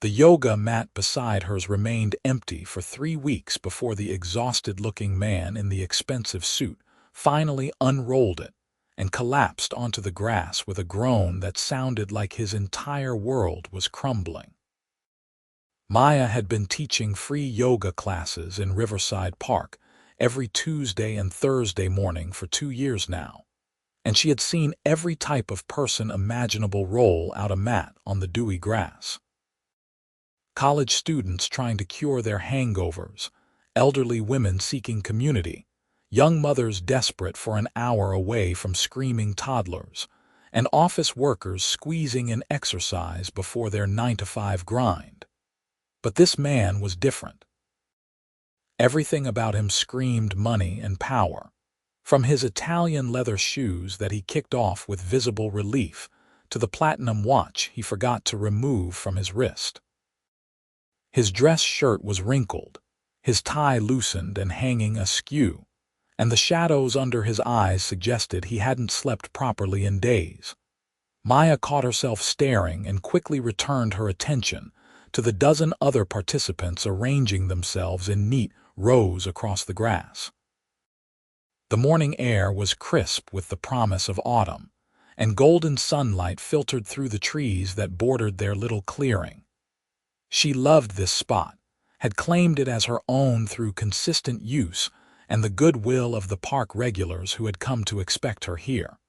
The yoga mat beside hers remained empty for 3 weeks before the exhausted-looking man in the expensive suit finally unrolled it and collapsed onto the grass with a groan that sounded like his entire world was crumbling. Maya had been teaching free yoga classes in Riverside Park every Tuesday and Thursday morning for 2 years now, and she had seen every type of person imaginable roll out a mat on the dewy grass. College students trying to cure their hangovers, elderly women seeking community, young mothers desperate for an hour away from screaming toddlers, and office workers squeezing in exercise before their 9-to-5 grind. But this man was different. Everything about him screamed money and power, from his Italian leather shoes that he kicked off with visible relief to the platinum watch he forgot to remove from his wrist. His dress shirt was wrinkled, his tie loosened and hanging askew, and the shadows under his eyes suggested he hadn't slept properly in days. Maya caught herself staring and quickly returned her attention to the dozen other participants arranging themselves in neat rows across the grass. The morning air was crisp with the promise of autumn, and golden sunlight filtered through the trees that bordered their little clearing. She loved this spot, had claimed it as her own through consistent use and the goodwill of the park regulars who had come to expect her here.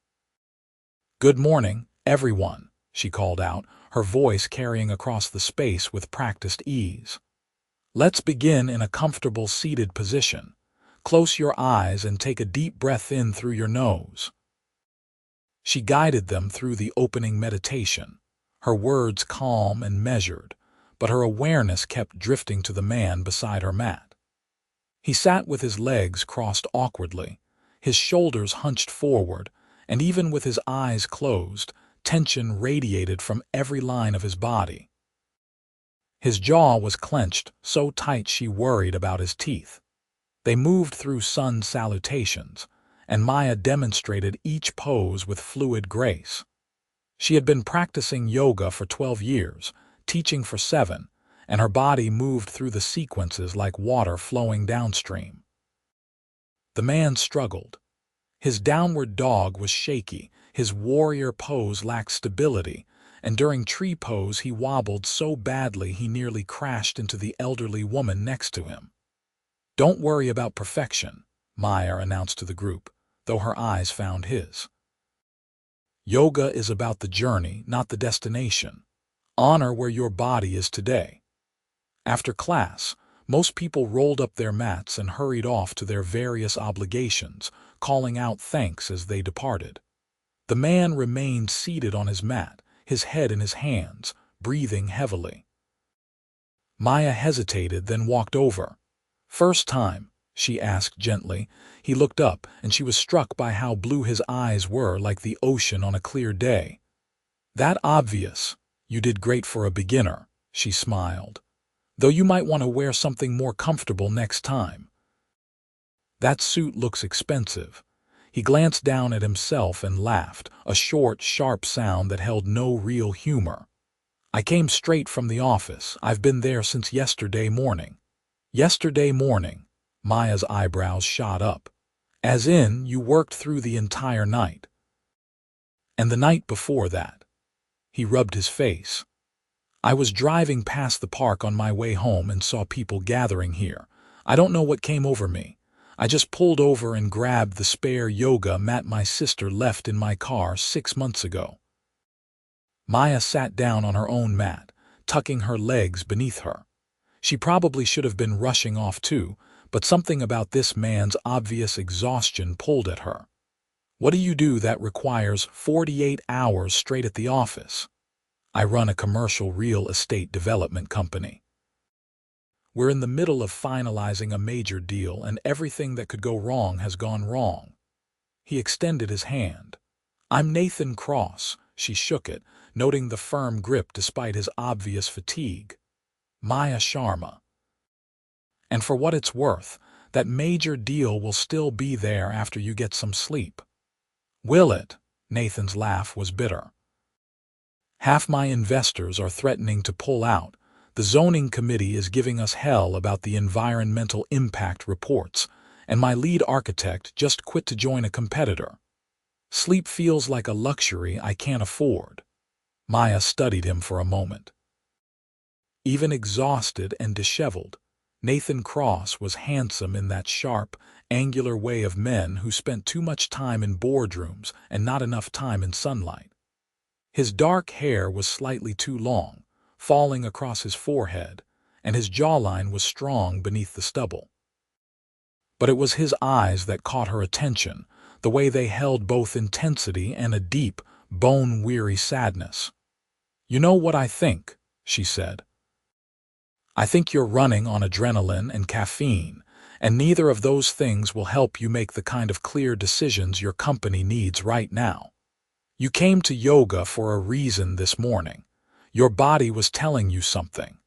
"Good morning, everyone," she called out, her voice carrying across the space with practiced ease. "Let's begin in a comfortable seated position. Close your eyes and take a deep breath in through your nose." She guided them through the opening meditation, her words calm and measured, but her awareness kept drifting to the man beside her mat. He sat with his legs crossed awkwardly, his shoulders hunched forward, and even with his eyes closed, tension radiated from every line of his body. His jaw was clenched so tight she worried about his teeth. They moved through sun salutations, and Maya demonstrated each pose with fluid grace. She had been practicing yoga for 12 years, teaching for 7, and her body moved through the sequences like water flowing downstream. The man struggled. His downward dog was shaky, his warrior pose lacked stability, and during tree pose he wobbled so badly he nearly crashed into the elderly woman next to him. "Don't worry about perfection," Maya announced to the group, though her eyes found his. "Yoga is about the journey, not the destination. Honor where your body is today." After class, most people rolled up their mats and hurried off to their various obligations, calling out thanks as they departed. The man remained seated on his mat, his head in his hands, breathing heavily. Maya hesitated, then walked over. "First time?" she asked gently. He looked up, and she was struck by how blue his eyes were, like the ocean on a clear day. "That obvious. You did great for a beginner," she smiled. "Though you might want to wear something more comfortable next time." "That suit looks expensive." He glanced down at himself and laughed, a short, sharp sound that held no real humor. "I came straight from the office. I've been there since yesterday morning." "Yesterday morning?" Maya's eyebrows shot up. "As in, you worked through the entire night?" "And the night before that?" He rubbed his face. "I was driving past the park on my way home and saw people gathering here. I don't know what came over me. I just pulled over and grabbed the spare yoga mat my sister left in my car 6 months ago." Maya sat down on her own mat, tucking her legs beneath her. She probably should have been rushing off too, but something about this man's obvious exhaustion pulled at her. "What do you do that requires 48 hours straight at the office?" "I run a commercial real estate development company. We're in the middle of finalizing a major deal, and everything that could go wrong has gone wrong." He extended his hand. "I'm Nathan Cross." She shook it, noting the firm grip despite his obvious fatigue. "Maya Sharma. And for what it's worth, that major deal will still be there after you get some sleep." "Will it?" Nathan's laugh was bitter. "Half my investors are threatening to pull out. The zoning committee is giving us hell about the environmental impact reports, and my lead architect just quit to join a competitor. Sleep feels like a luxury I can't afford. Maya studied him for a moment. Even exhausted and disheveled, Nathan Cross was handsome in that sharp, angular way of men who spent too much time in boardrooms and not enough time in sunlight. His dark hair was slightly too long, falling across his forehead, and his jawline was strong beneath the stubble. But it was his eyes that caught her attention, the way they held both intensity and a deep, bone-weary sadness. "You know what I think," she said. "I think you're running on adrenaline and caffeine, and neither of those things will help you make the kind of clear decisions your company needs right now. You came to yoga for a reason this morning. Your body was telling you something."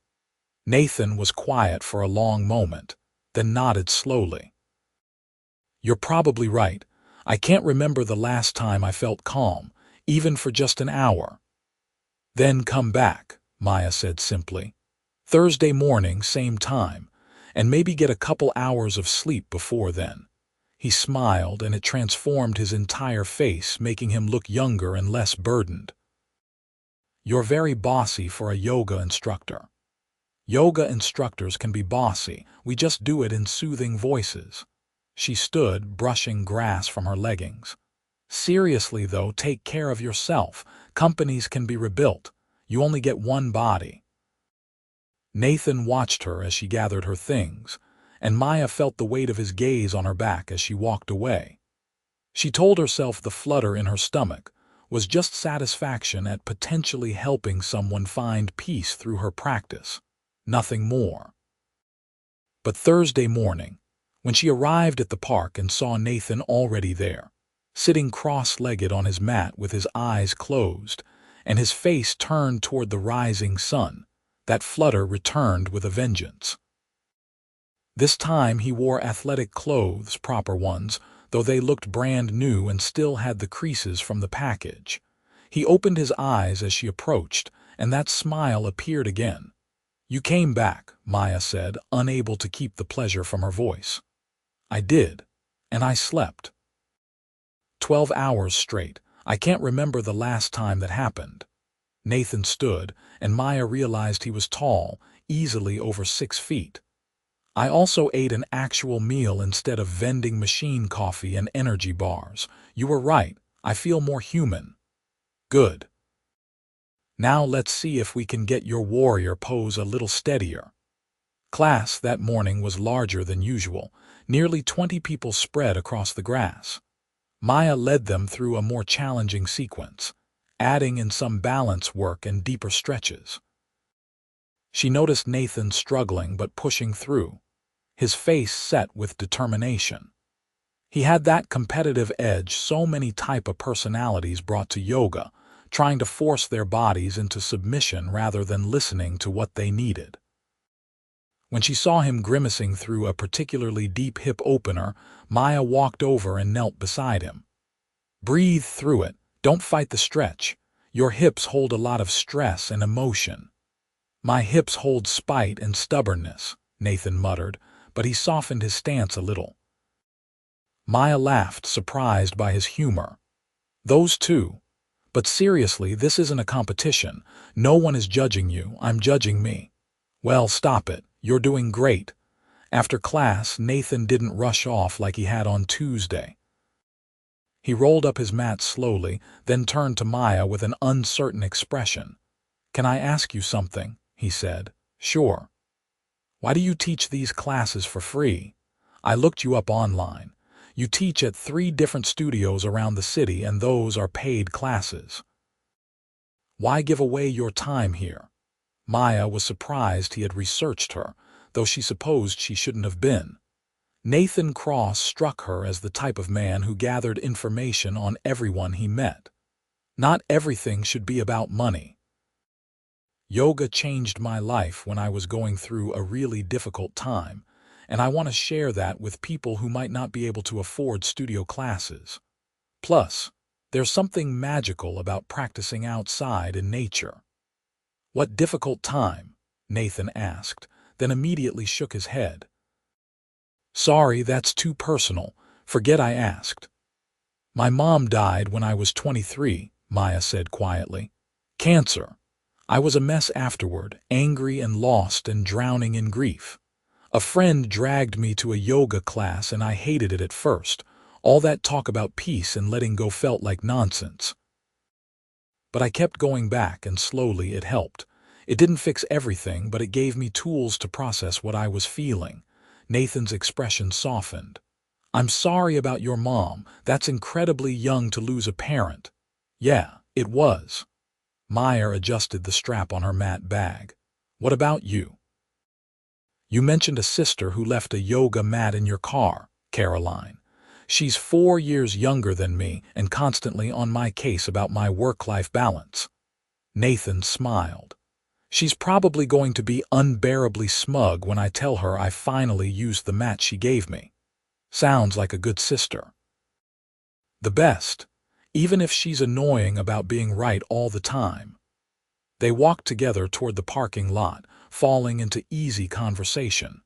Nathan was quiet for a long moment, then nodded slowly. "You're probably right. I can't remember the last time I felt calm, even for just an hour." "Then come back," Maya said simply. "Thursday morning, same time, and maybe get a couple hours of sleep before then." He smiled, and it transformed his entire face, making him look younger and less burdened. "You're very bossy for a yoga instructor." "Yoga instructors can be bossy, we just do it in soothing voices." She stood, brushing grass from her leggings. "Seriously though, take care of yourself. Companies can be rebuilt. You only get one body." Nathan watched her as she gathered her things, and Maya felt the weight of his gaze on her back as she walked away. She told herself the flutter in her stomach was just satisfaction at potentially helping someone find peace through her practice, nothing more. But Thursday morning, when she arrived at the park and saw Nathan already there, sitting cross-legged on his mat with his eyes closed and his face turned toward the rising sun, that flutter returned with a vengeance. This time he wore athletic clothes, proper ones, though they looked brand new and still had the creases from the package. He opened his eyes as she approached, and that smile appeared again. "You came back," Maya said, unable to keep the pleasure from her voice. "I did, and I slept. 12 hours straight. I can't remember the last time that happened." Nathan stood, and Maya realized he was tall, easily over 6 feet. "I also ate an actual meal instead of vending machine coffee and energy bars. You were right, I feel more human." "Good. Now let's see if we can get your warrior pose a little steadier." Class that morning was larger than usual. Nearly 20 people spread across the grass. Maya led them through a more challenging sequence, adding in some balance work and deeper stretches. She noticed Nathan struggling but pushing through, his face set with determination. He had that competitive edge so many type of personalities brought to yoga, trying to force their bodies into submission rather than listening to what they needed. When she saw him grimacing through a particularly deep hip opener, Maya walked over and knelt beside him. "Breathe through it, don't fight the stretch. Your hips hold a lot of stress and emotion." "My hips hold spite and stubbornness," Nathan muttered, but he softened his stance a little. Maya laughed, surprised by his humor. "Those two. But seriously, this isn't a competition. No one is judging you, I'm judging me." "Well, stop it. You're doing great." After class, Nathan didn't rush off like he had on Tuesday. He rolled up his mat slowly, then turned to Maya with an uncertain expression. "Can I ask you something?" he said. "Sure." "Why do you teach these classes for free? I looked you up online. You teach at 3 different studios around the city, and those are paid classes. Why give away your time here?" Maya was surprised he had researched her, though she supposed she shouldn't have been. Nathan Cross struck her as the type of man who gathered information on everyone he met. Not everything should be about money. "Yoga changed my life when I was going through a really difficult time, and I want to share that with people who might not be able to afford studio classes. Plus, there's something magical about practicing outside in nature." "What difficult time?" Nathan asked, then immediately shook his head. Sorry, that's too personal. Forget I asked. My mom died when I was 23, Maya said quietly. Cancer. I was a mess afterward, angry and lost and drowning in grief. A friend dragged me to a yoga class and I hated it at first. All that talk about peace and letting go felt like nonsense. But I kept going back and slowly it helped. It didn't fix everything, but it gave me tools to process what I was feeling. Nathan's expression softened. I'm sorry about your mom. That's incredibly young to lose a parent. Yeah, it was. Meyer adjusted the strap on her matte bag. What about you? You mentioned a sister who left a yoga mat in your car, Caroline. She's 4 years younger than me and constantly on my case about my work-life balance. Nathan smiled. She's probably going to be unbearably smug when I tell her I finally used the mat she gave me. Sounds like a good sister. The best, even if she's annoying about being right all the time. They walked together toward the parking lot, falling into easy conversation.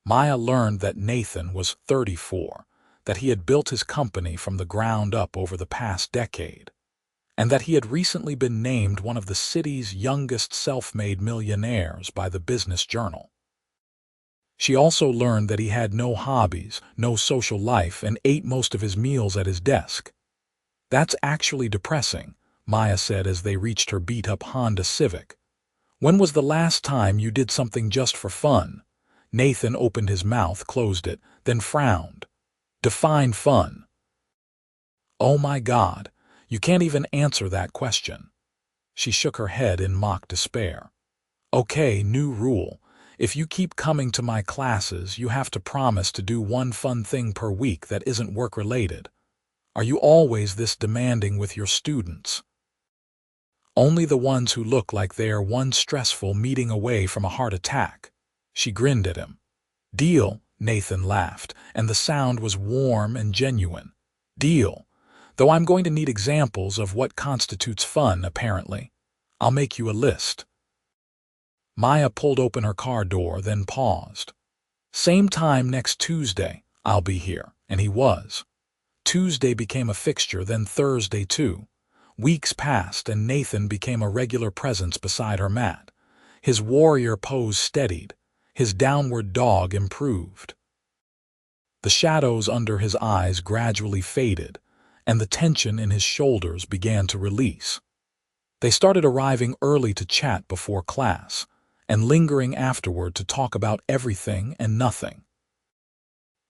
Maya learned that Nathan was 34, that he had built his company from the ground up over the past decade, and that he had recently been named one of the city's youngest self-made millionaires by the Business Journal. She also learned that he had no hobbies, no social life, and ate most of his meals at his desk. That's actually depressing, Maya said as they reached her beat-up Honda Civic. When was the last time you did something just for fun? Nathan opened his mouth, closed it, then frowned. Define fun. Oh my God, you can't even answer that question. She shook her head in mock despair. Okay, new rule. If you keep coming to my classes, you have to promise to do one fun thing per week that isn't work-related. Are you always this demanding with your students? Only the ones who look like they are one stressful meeting away from a heart attack. She grinned at him. Deal, Nathan laughed, and the sound was warm and genuine. Deal. Though I'm going to need examples of what constitutes fun, apparently. I'll make you a list. Maya pulled open her car door, then paused. Same time next Tuesday, I'll be here, and he was. Tuesday became a fixture, then Thursday too. Weeks passed, and Nathan became a regular presence beside her mat. His warrior pose steadied. His downward dog improved. The shadows under his eyes gradually faded, and the tension in his shoulders began to release. They started arriving early to chat before class, and lingering afterward to talk about everything and nothing.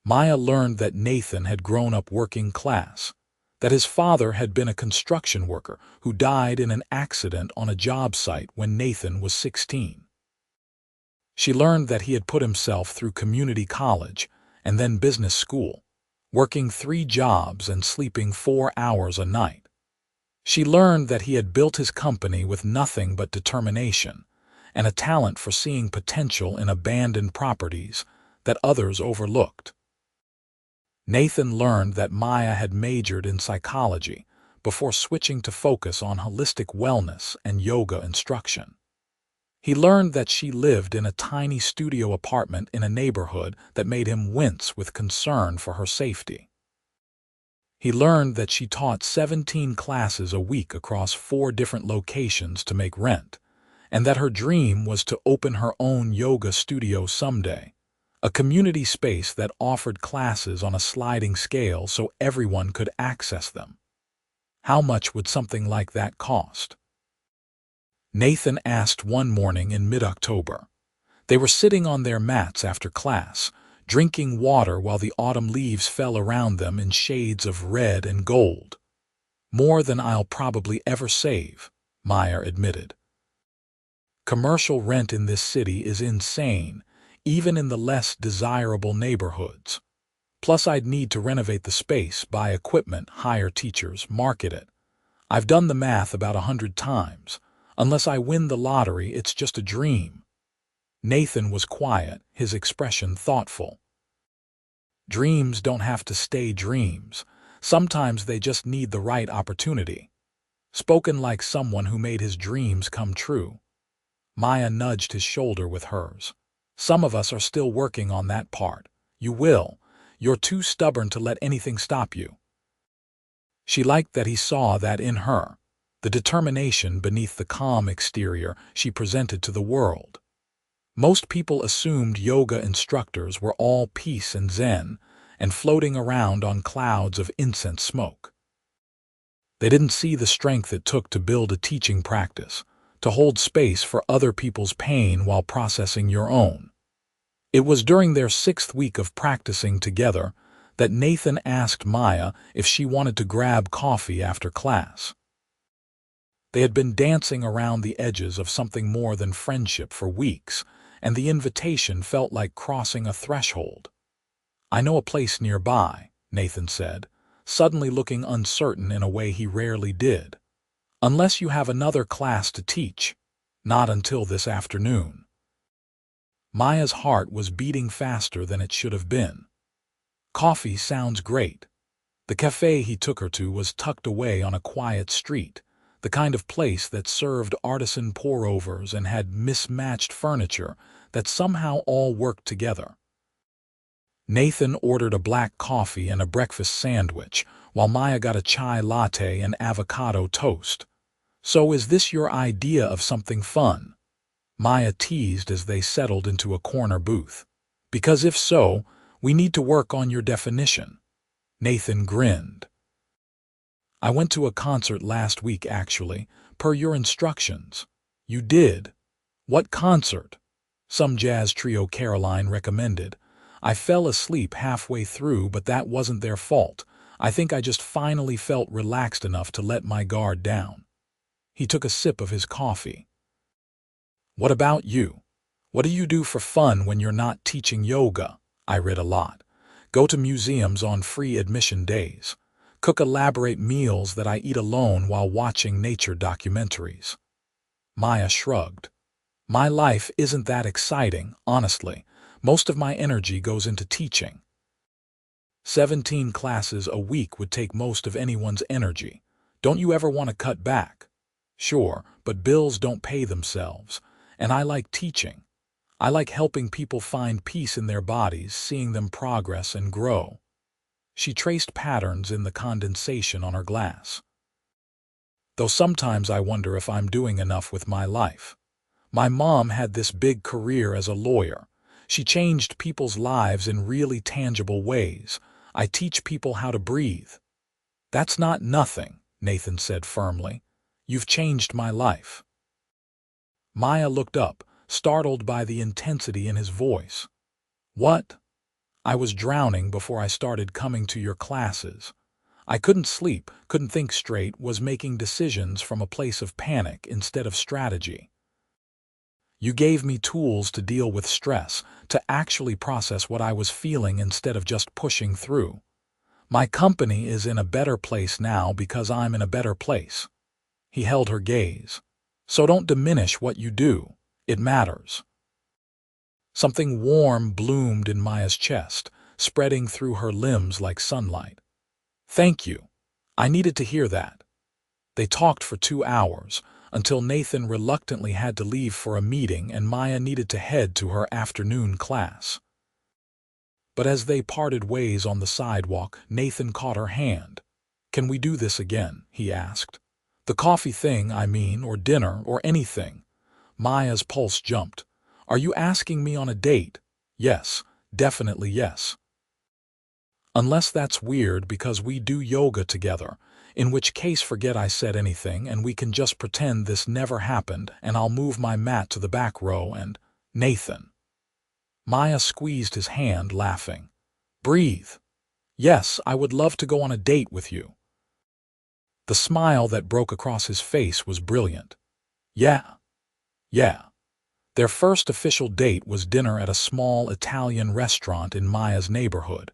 Maya learned that Nathan had grown up working class, that his father had been a construction worker who died in an accident on a job site when Nathan was 16. She learned that he had put himself through community college and then business school, working 3 jobs and sleeping 4 hours a night. She learned that he had built his company with nothing but determination and a talent for seeing potential in abandoned properties that others overlooked. Nathan learned that Maya had majored in psychology before switching to focus on holistic wellness and yoga instruction. He learned that she lived in a tiny studio apartment in a neighborhood that made him wince with concern for her safety. He learned that she taught 17 classes a week across 4 different locations to make rent, and that her dream was to open her own yoga studio someday, a community space that offered classes on a sliding scale so everyone could access them. How much would something like that cost? Nathan asked one morning in mid-October. They were sitting on their mats after class, drinking water while the autumn leaves fell around them in shades of red and gold. More than I'll probably ever save, Meyer admitted. Commercial rent in this city is insane, even in the less desirable neighborhoods. Plus I'd need to renovate the space, buy equipment, hire teachers, market it. I've done the math about 100 times. Unless I win the lottery, it's just a dream. Nathan was quiet, his expression thoughtful. Dreams don't have to stay dreams. Sometimes they just need the right opportunity. Spoken like someone who made his dreams come true. Maya nudged his shoulder with hers. Some of us are still working on that part. You will. You're too stubborn to let anything stop you. She liked that he saw that in her, the determination beneath the calm exterior she presented to the world. Most people assumed yoga instructors were all peace and zen and floating around on clouds of incense smoke. They didn't see the strength it took to build a teaching practice, to hold space for other people's pain while processing your own. It was during their 6th week of practicing together that Nathan asked Maya if she wanted to grab coffee after class. They had been dancing around the edges of something more than friendship for weeks, and the invitation felt like crossing a threshold. "I know a place nearby," Nathan said, suddenly looking uncertain in a way he rarely did. "Unless you have another class to teach. Not until this afternoon." Maya's heart was beating faster than it should have been. Coffee sounds great. The cafe he took her to was tucked away on a quiet street, the kind of place that served artisan pour-overs and had mismatched furniture that somehow all worked together. Nathan ordered a black coffee and a breakfast sandwich, while Maya got a chai latte and avocado toast. "So is this your idea of something fun?" Maya teased as they settled into a corner booth. "Because if so, we need to work on your definition." Nathan grinned. "I went to a concert last week actually, per your instructions." "You did? What concert?" "Some jazz trio Caroline recommended. I fell asleep halfway through, but that wasn't their fault. I think I just finally felt relaxed enough to let my guard down." He took a sip of his coffee. "What about you? What do you do for fun when you're not teaching yoga?" "I read a lot. Go to museums on free admission days. Cook elaborate meals that I eat alone while watching nature documentaries." Maya shrugged. "My life isn't that exciting, honestly. Most of my energy goes into teaching." 17 classes a week would take most of anyone's energy. Don't you ever want to cut back? "Sure, but bills don't pay themselves. And I like teaching. I like helping people find peace in their bodies, seeing them progress and grow." She traced patterns in the condensation on her glass. "Though sometimes I wonder if I'm doing enough with my life. My mom had this big career as a lawyer. She changed people's lives in really tangible ways. I teach people how to breathe." "That's not nothing," Nathan said firmly. "You've changed my life." Maya looked up, startled by the intensity in his voice. "What?" "I was drowning before I started coming to your classes. I couldn't sleep, couldn't think straight, was making decisions from a place of panic instead of strategy. You gave me tools to deal with stress, to actually process what I was feeling instead of just pushing through. My company is in a better place now because I'm in a better place." He held her gaze. "So don't diminish what you do. It matters." Something warm bloomed in Maya's chest, spreading through her limbs like sunlight. "Thank you. I needed to hear that." They talked for 2 hours, until Nathan reluctantly had to leave for a meeting and Maya needed to head to her afternoon class. But as they parted ways on the sidewalk, Nathan caught her hand. "Can we do this again?" he asked. "The coffee thing, I mean, or dinner, or anything." Maya's pulse jumped. "Are you asking me on a date?" "Yes, definitely yes." "Unless that's weird because we do yoga together, in which case forget I said anything and we can just pretend this never happened and I'll move my mat to the back row and—" "Nathan." Maya squeezed his hand, laughing. "Breathe. Yes, I would love to go on a date with you." The smile that broke across his face was brilliant. "Yeah. Yeah." Their first official date was dinner at a small Italian restaurant in Maya's neighborhood.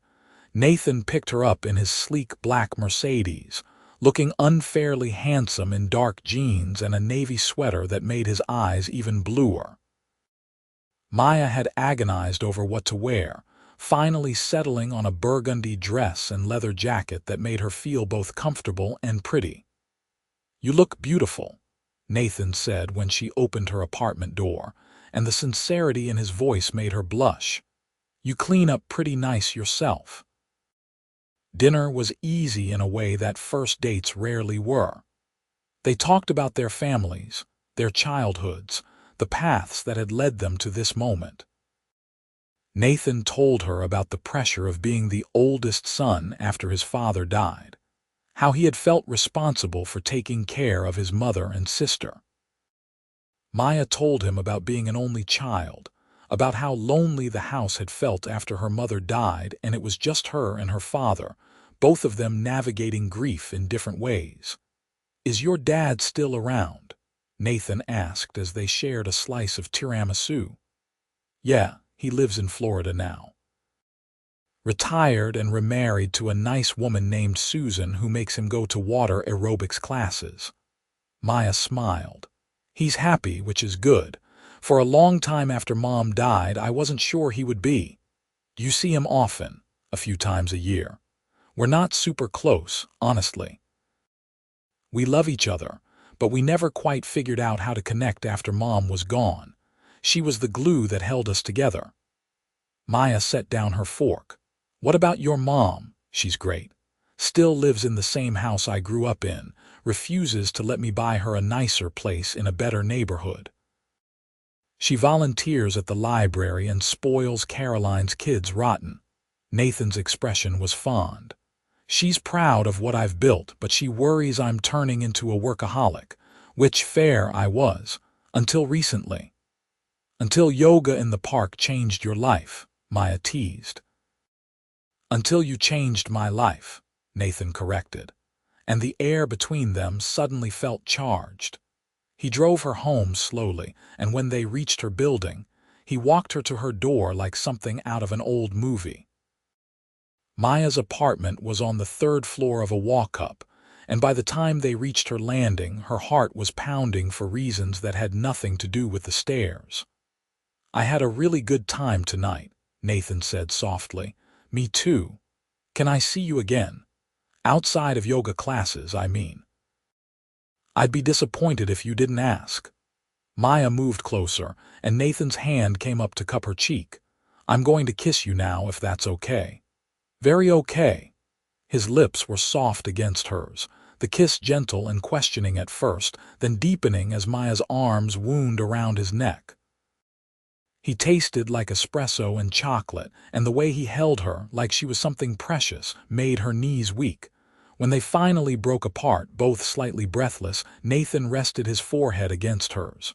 Nathan picked her up in his sleek black Mercedes, looking unfairly handsome in dark jeans and a navy sweater that made his eyes even bluer. Maya had agonized over what to wear, finally settling on a burgundy dress and leather jacket that made her feel both comfortable and pretty. "You look beautiful." Nathan said when she opened her apartment door, and the sincerity in his voice made her blush. "You clean up pretty nice yourself." Dinner was easy in a way that first dates rarely were. They talked about their families, their childhoods, the paths that had led them to this moment. Nathan told her about the pressure of being the oldest son after his father died, how he had felt responsible for taking care of his mother and sister. Maya told him about being an only child, about how lonely the house had felt after her mother died and it was just her and her father, both of them navigating grief in different ways. "Is your dad still around?" Nathan asked as they shared a slice of tiramisu. "Yeah, he lives in Florida now. Retired and remarried to a nice woman named Susan who makes him go to water aerobics classes." Maya smiled. "He's happy, which is good. For a long time after Mom died, I wasn't sure he would be. Do you see him often? A few times a year. We're not super close, honestly. We love each other, but we never quite figured out how to connect after Mom was gone. She was the glue that held us together." Maya set down her fork. "What about your mom?" "She's great. Still lives in the same house I grew up in, refuses to let me buy her a nicer place in a better neighborhood. She volunteers at the library and spoils Caroline's kids rotten." Nathan's expression was fond. "She's proud of what I've built, but she worries I'm turning into a workaholic, which fair I was, until recently." "Until yoga in the park changed your life," Maya teased. "Until you changed my life," Nathan corrected, and the air between them suddenly felt charged. He drove her home slowly, and when they reached her building, he walked her to her door like something out of an old movie. Maya's apartment was on the third floor of a walk-up, and by the time they reached her landing, her heart was pounding for reasons that had nothing to do with the stairs. "I had a really good time tonight," Nathan said softly. "Me too. Can I see you again? Outside of yoga classes, I mean." "I'd be disappointed if you didn't ask." Maya moved closer, and Nathan's hand came up to cup her cheek. "I'm going to kiss you now, if that's okay." "Very okay." His lips were soft against hers, the kiss gentle and questioning at first, then deepening as Maya's arms wound around his neck. He tasted like espresso and chocolate, and the way he held her, like she was something precious, made her knees weak. When they finally broke apart, both slightly breathless, Nathan rested his forehead against hers.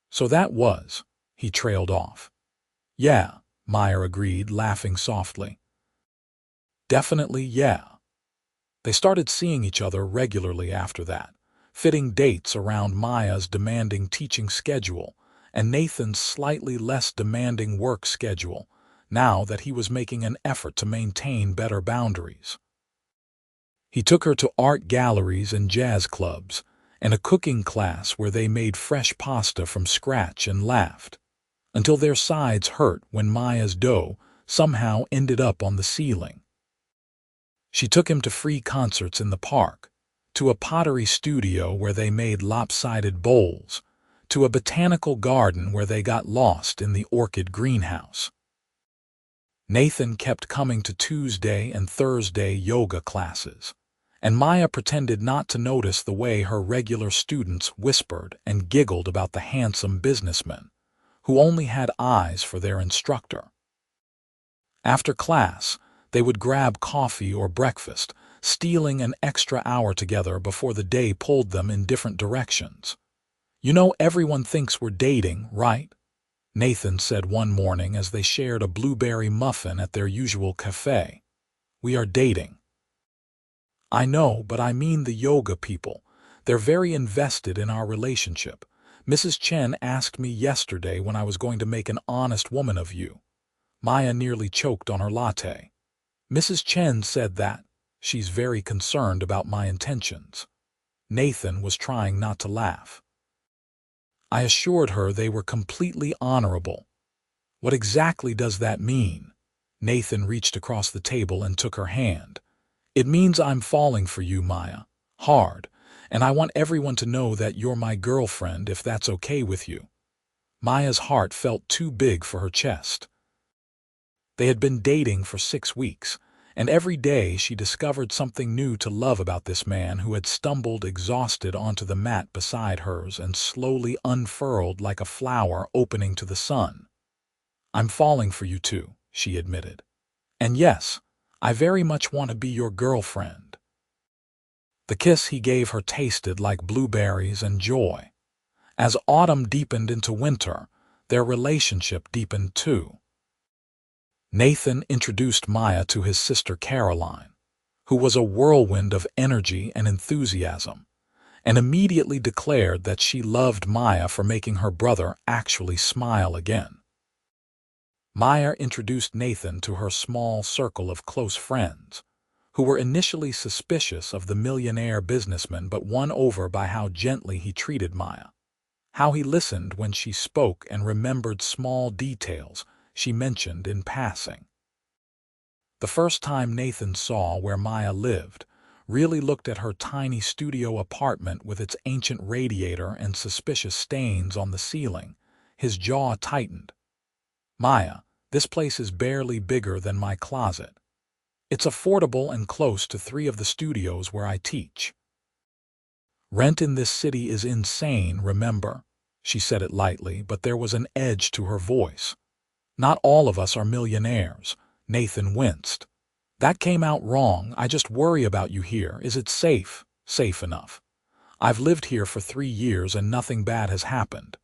"So that was," he trailed off. "Yeah," Maya agreed, laughing softly. "Definitely yeah." They started seeing each other regularly after that, fitting dates around Maya's demanding teaching schedule and Nathan's slightly less demanding work schedule, now that he was making an effort to maintain better boundaries. He took her to art galleries and jazz clubs, and a cooking class where they made fresh pasta from scratch and laughed, until their sides hurt when Maya's dough somehow ended up on the ceiling. She took him to free concerts in the park, to a pottery studio where they made lopsided bowls, to a botanical garden where they got lost in the orchid greenhouse. Nathan kept coming to Tuesday and Thursday yoga classes, and Maya pretended not to notice the way her regular students whispered and giggled about the handsome businessman, who only had eyes for their instructor. After class, they would grab coffee or breakfast, stealing an extra hour together before the day pulled them in different directions. "You know everyone thinks we're dating, right?" Nathan said one morning as they shared a blueberry muffin at their usual cafe. "We are dating." "I know, but I mean the yoga people. They're very invested in our relationship. Mrs. Chen asked me yesterday when I was going to make an honest woman of you." Maya nearly choked on her latte. "Mrs. Chen said that. She's very concerned about my intentions." Nathan was trying not to laugh. "I assured her they were completely honorable." "What exactly does that mean?" Nathan reached across the table and took her hand. "It means I'm falling for you, Maya. Hard. and I want everyone to know that you're my girlfriend if that's okay with you." Maya's heart felt too big for her chest. They had been dating for 6 weeks, and every day she discovered something new to love about this man who had stumbled exhausted onto the mat beside hers and slowly unfurled like a flower opening to the sun. "I'm falling for you too," she admitted. "And yes, I very much want to be your girlfriend." The kiss he gave her tasted like blueberries and joy. As autumn deepened into winter, their relationship deepened too. Nathan introduced Maya to his sister Caroline, who was a whirlwind of energy and enthusiasm, and immediately declared that she loved Maya for making her brother actually smile again. Maya introduced Nathan to her small circle of close friends, who were initially suspicious of the millionaire businessman but won over by how gently he treated Maya, how he listened when she spoke and remembered small details she mentioned in passing. The first time Nathan saw where Maya lived, really looked at her tiny studio apartment with its ancient radiator and suspicious stains on the ceiling, his jaw tightened. "Maya, this place is barely bigger than my closet. It's affordable and close to 3 of the studios where I teach. Rent in this city is insane, remember?" She said it lightly, but there was an edge to her voice. "Not all of us are millionaires." Nathan winced. "That came out wrong. I just worry about you here. Is it safe?" "Safe enough. I've lived here for 3 years and nothing bad has happened."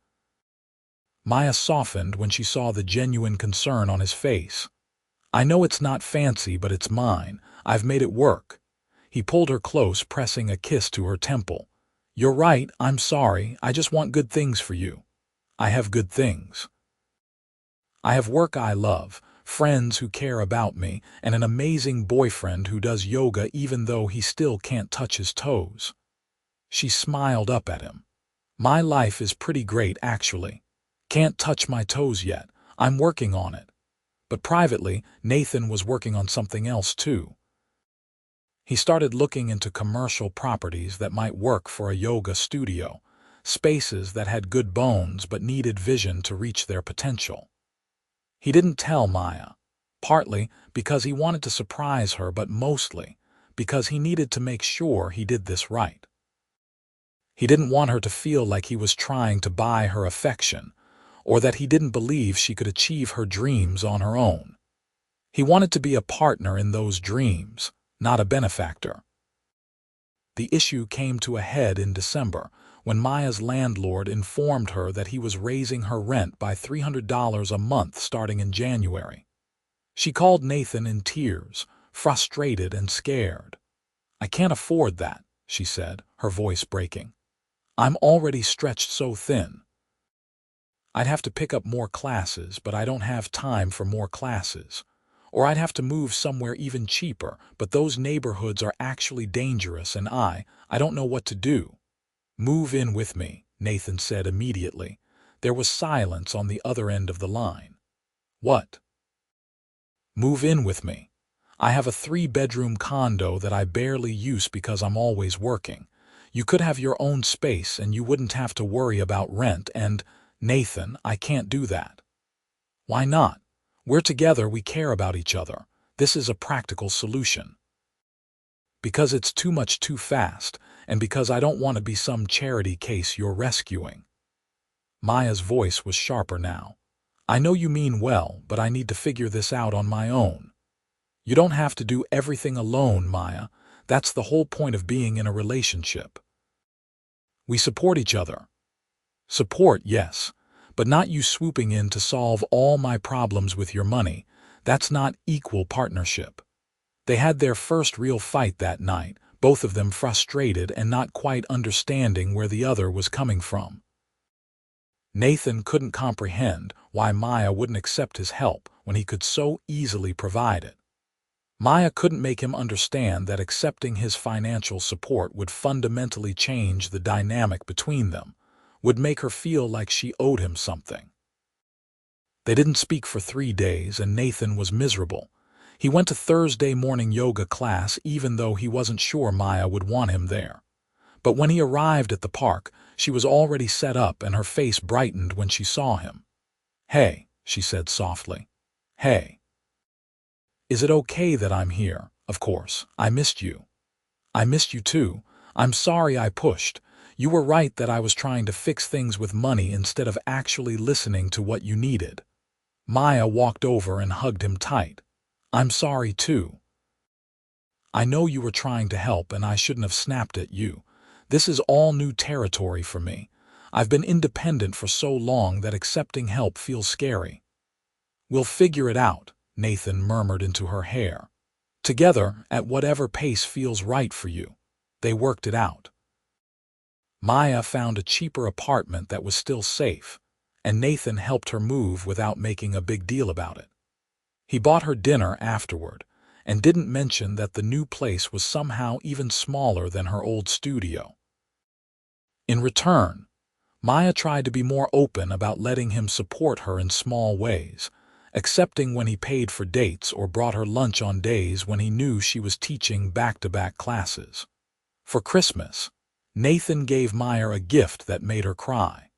Maya softened when she saw the genuine concern on his face. "I know it's not fancy, but it's mine. I've made it work." He pulled her close, pressing a kiss to her temple. "You're right. I'm sorry. I just want good things for you." "I have good things. I have work I love, friends who care about me, and an amazing boyfriend who does yoga even though he still can't touch his toes." She smiled up at him. "My life is pretty great, actually. Can't touch my toes yet. I'm working on it." But privately, Nathan was working on something else too. He started looking into commercial properties that might work for a yoga studio, spaces that had good bones but needed vision to reach their potential. He didn't tell Maya, partly because he wanted to surprise her, but mostly because he needed to make sure he did this right. He didn't want her to feel like he was trying to buy her affection, or that he didn't believe she could achieve her dreams on her own. He wanted to be a partner in those dreams, not a benefactor. The issue came to a head in December, when Maya's landlord informed her that he was raising her rent by $300 a month starting in January. She called Nathan in tears, frustrated and scared. "I can't afford that," she said, her voice breaking. "I'm already stretched so thin. I'd have to pick up more classes, but I don't have time for more classes. Or I'd have to move somewhere even cheaper, but those neighborhoods are actually dangerous and I don't know what to do." "Move in with me," Nathan said immediately. There was silence on the other end of the line. "What?" "Move in with me. I have a 3-bedroom condo that I barely use because I'm always working. You could have your own space and you wouldn't have to worry about rent and—" "Nathan, I can't do that." "Why not? We're together, we care about each other. This is a practical solution." "Because it's too much too fast, and because I don't want to be some charity case you're rescuing." Maya's voice was sharper now. "I know you mean well, but I need to figure this out on my own." "You don't have to do everything alone, Maya. That's the whole point of being in a relationship. We support each other." "Support, yes, but not you swooping in to solve all my problems with your money. That's not equal partnership." They had their first real fight that night, both of them frustrated and not quite understanding where the other was coming from. Nathan couldn't comprehend why Maya wouldn't accept his help when he could so easily provide it. Maya couldn't make him understand that accepting his financial support would fundamentally change the dynamic between them, would make her feel like she owed him something. They didn't speak for 3 days, and Nathan was miserable. He went to Thursday morning yoga class even though he wasn't sure Maya would want him there. But when he arrived at the park, she was already set up and her face brightened when she saw him. "Hey," she said softly. "Hey. Is it okay that I'm here? Of course, I missed you." "I missed you too. I'm sorry I pushed. You were right that I was trying to fix things with money instead of actually listening to what you needed." Maya walked over and hugged him tight. "I'm sorry too. I know you were trying to help and I shouldn't have snapped at you. This is all new territory for me. I've been independent for so long that accepting help feels scary." "We'll figure it out," Nathan murmured into her hair. "Together, at whatever pace feels right for you." They worked it out. Maya found a cheaper apartment that was still safe, and Nathan helped her move without making a big deal about it. He bought her dinner afterward, and didn't mention that the new place was somehow even smaller than her old studio. In return, Maya tried to be more open about letting him support her in small ways, accepting when he paid for dates or brought her lunch on days when he knew she was teaching back-to-back classes. For Christmas, Nathan gave Maya a gift that made her cry.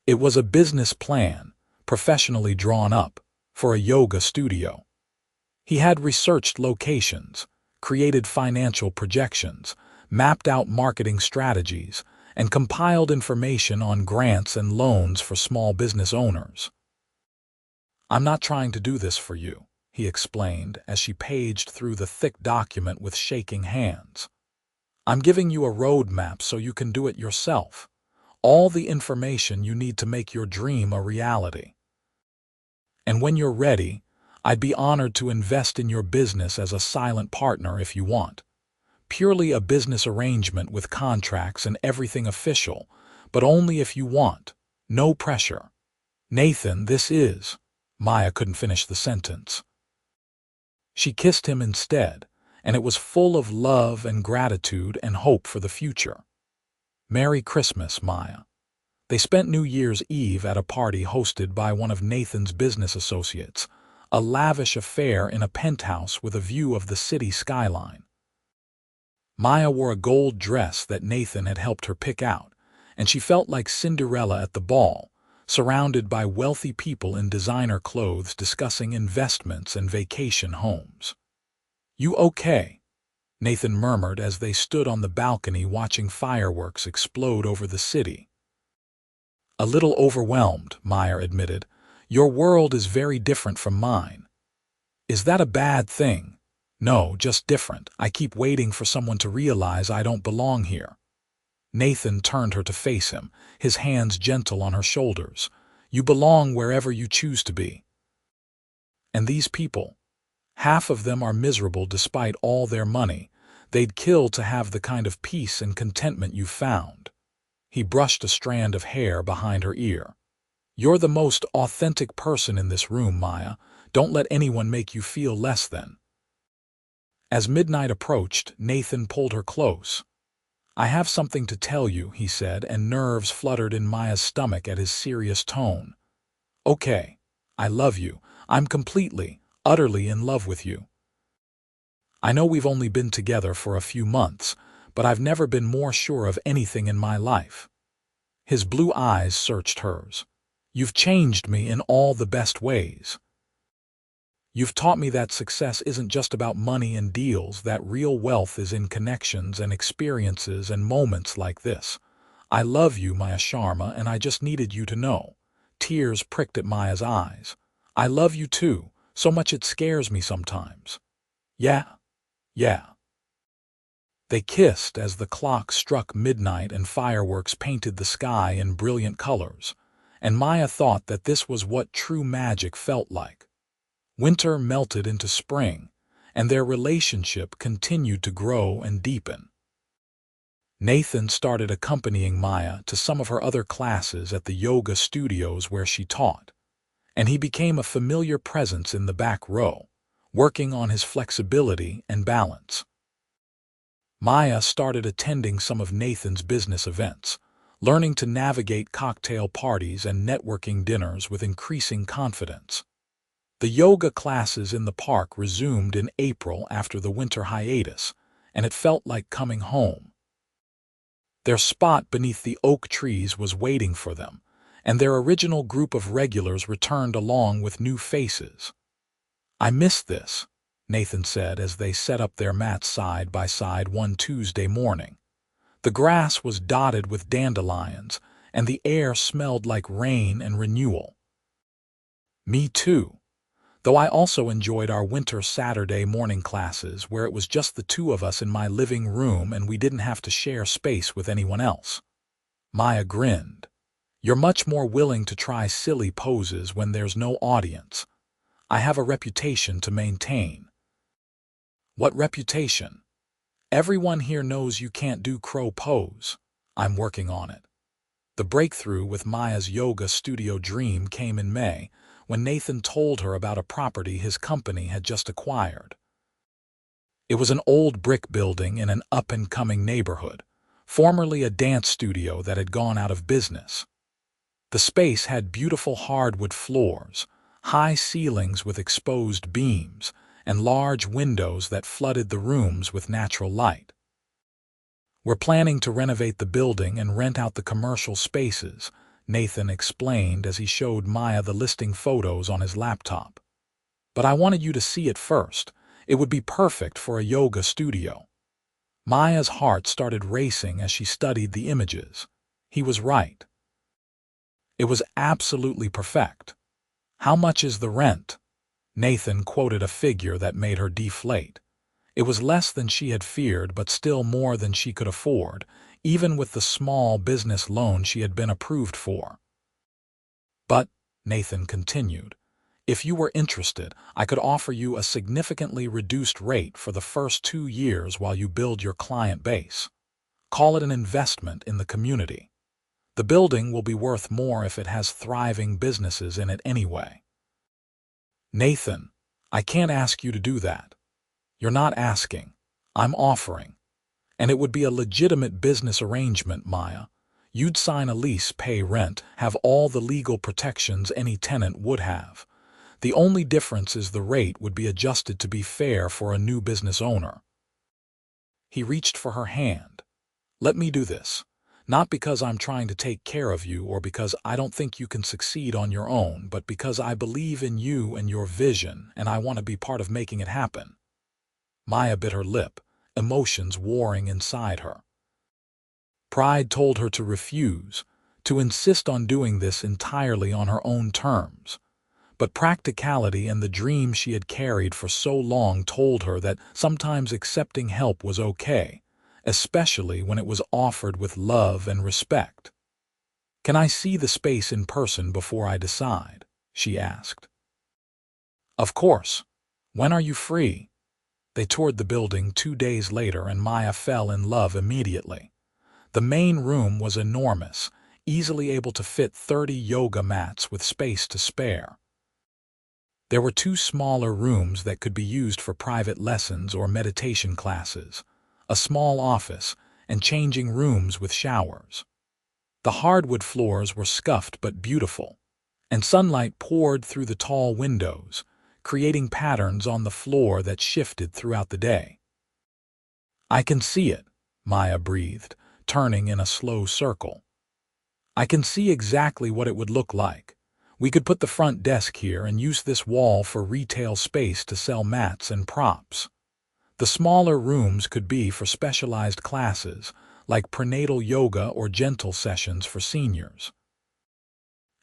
It was a business plan, professionally drawn up, for a yoga studio. He had researched locations, created financial projections, mapped out marketing strategies, and compiled information on grants and loans for small business owners. "I'm not trying to do this for you," he explained as she paged through the thick document with shaking hands. "I'm giving you a roadmap so you can do it yourself. All the information you need to make your dream a reality. And when you're ready, I'd be honored to invest in your business as a silent partner if you want. Purely a business arrangement with contracts and everything official, but only if you want. No pressure." "Nathan, this is—" Maya couldn't finish the sentence. She kissed him instead, and it was full of love and gratitude and hope for the future. "Merry Christmas, Maya." They spent New Year's Eve at a party hosted by one of Nathan's business associates, a lavish affair in a penthouse with a view of the city skyline. Maya wore a gold dress that Nathan had helped her pick out, and she felt like Cinderella at the ball, surrounded by wealthy people in designer clothes discussing investments and vacation homes. "You okay?" Nathan murmured as they stood on the balcony watching fireworks explode over the city. "A little overwhelmed," Maya admitted. "Your world is very different from mine." "Is that a bad thing?" "No, just different. I keep waiting for someone to realize I don't belong here." Nathan turned her to face him, his hands gentle on her shoulders. "You belong wherever you choose to be. And these people, half of them are miserable despite all their money. They'd kill to have the kind of peace and contentment you've found." He brushed a strand of hair behind her ear. "You're the most authentic person in this room, Maya. Don't let anyone make you feel less than." As midnight approached, Nathan pulled her close. "I have something to tell you," he said, and nerves fluttered in Maya's stomach at his serious tone. "Okay. I love you. I'm completely, utterly in love with you. I know we've only been together for a few months, but I've never been more sure of anything in my life." His blue eyes searched hers. "You've changed me in all the best ways. You've taught me that success isn't just about money and deals, that real wealth is in connections and experiences and moments like this. I love you, Maya Sharma, and I just needed you to know." Tears pricked at Maya's eyes. "I love you too, so much it scares me sometimes." "Yeah, yeah." They kissed as the clock struck midnight and fireworks painted the sky in brilliant colors, and Maya thought that this was what true magic felt like. Winter melted into spring, and their relationship continued to grow and deepen. Nathan started accompanying Maya to some of her other classes at the yoga studios where she taught, and he became a familiar presence in the back row, working on his flexibility and balance. Maya started attending some of Nathan's business events, learning to navigate cocktail parties and networking dinners with increasing confidence. The yoga classes in the park resumed in April after the winter hiatus, and it felt like coming home. Their spot beneath the oak trees was waiting for them, and their original group of regulars returned along with new faces. "I missed this," Nathan said as they set up their mats side by side one Tuesday morning. The grass was dotted with dandelions, and the air smelled like rain and renewal. "Me too, though I also enjoyed our winter Saturday morning classes where it was just the two of us in my living room and we didn't have to share space with anyone else." Maya grinned. "You're much more willing to try silly poses when there's no audience. I have a reputation to maintain." "What reputation?" "Everyone here knows you can't do crow pose." "I'm working on it." The breakthrough with Maya's yoga studio dream came in May, when Nathan told her about a property his company had just acquired. It was an old brick building in an up-and-coming neighborhood, formerly a dance studio that had gone out of business. The space had beautiful hardwood floors, high ceilings with exposed beams, and large windows that flooded the rooms with natural light. "We're planning to renovate the building and rent out the commercial spaces," Nathan explained as he showed Maya the listing photos on his laptop. "But I wanted you to see it first. It would be perfect for a yoga studio." Maya's heart started racing as she studied the images. He was right. It was absolutely perfect. "How much is the rent?" Nathan quoted a figure that made her deflate. It was less than she had feared, but still more than she could afford, even with the small business loan she had been approved for. "But," Nathan continued, "if you were interested, I could offer you a significantly reduced rate for the first 2 years while you build your client base. Call it an investment in the community. The building will be worth more if it has thriving businesses in it anyway." "Nathan, I can't ask you to do that." "You're not asking. I'm offering. And it would be a legitimate business arrangement, Maya. You'd sign a lease, pay rent, have all the legal protections any tenant would have. The only difference is the rate would be adjusted to be fair for a new business owner." He reached for her hand. "Let me do this. Not because I'm trying to take care of you or because I don't think you can succeed on your own, but because I believe in you and your vision, and I want to be part of making it happen." Maya bit her lip, emotions warring inside her. Pride told her to refuse, to insist on doing this entirely on her own terms. But practicality and the dream she had carried for so long told her that sometimes accepting help was okay, especially when it was offered with love and respect. "Can I see the space in person before I decide?" she asked. "Of course. When are you free?" They toured the building 2 days later, and Maya fell in love immediately. The main room was enormous, easily able to fit 30 yoga mats with space to spare. There were 2 smaller rooms that could be used for private lessons or meditation classes, a small office, and changing rooms with showers. The hardwood floors were scuffed but beautiful, and sunlight poured through the tall windows, creating patterns on the floor that shifted throughout the day. "I can see it," Maya breathed, turning in a slow circle. "I can see exactly what it would look like. We could put the front desk here and use this wall for retail space to sell mats and props. The smaller rooms could be for specialized classes, like prenatal yoga or gentle sessions for seniors.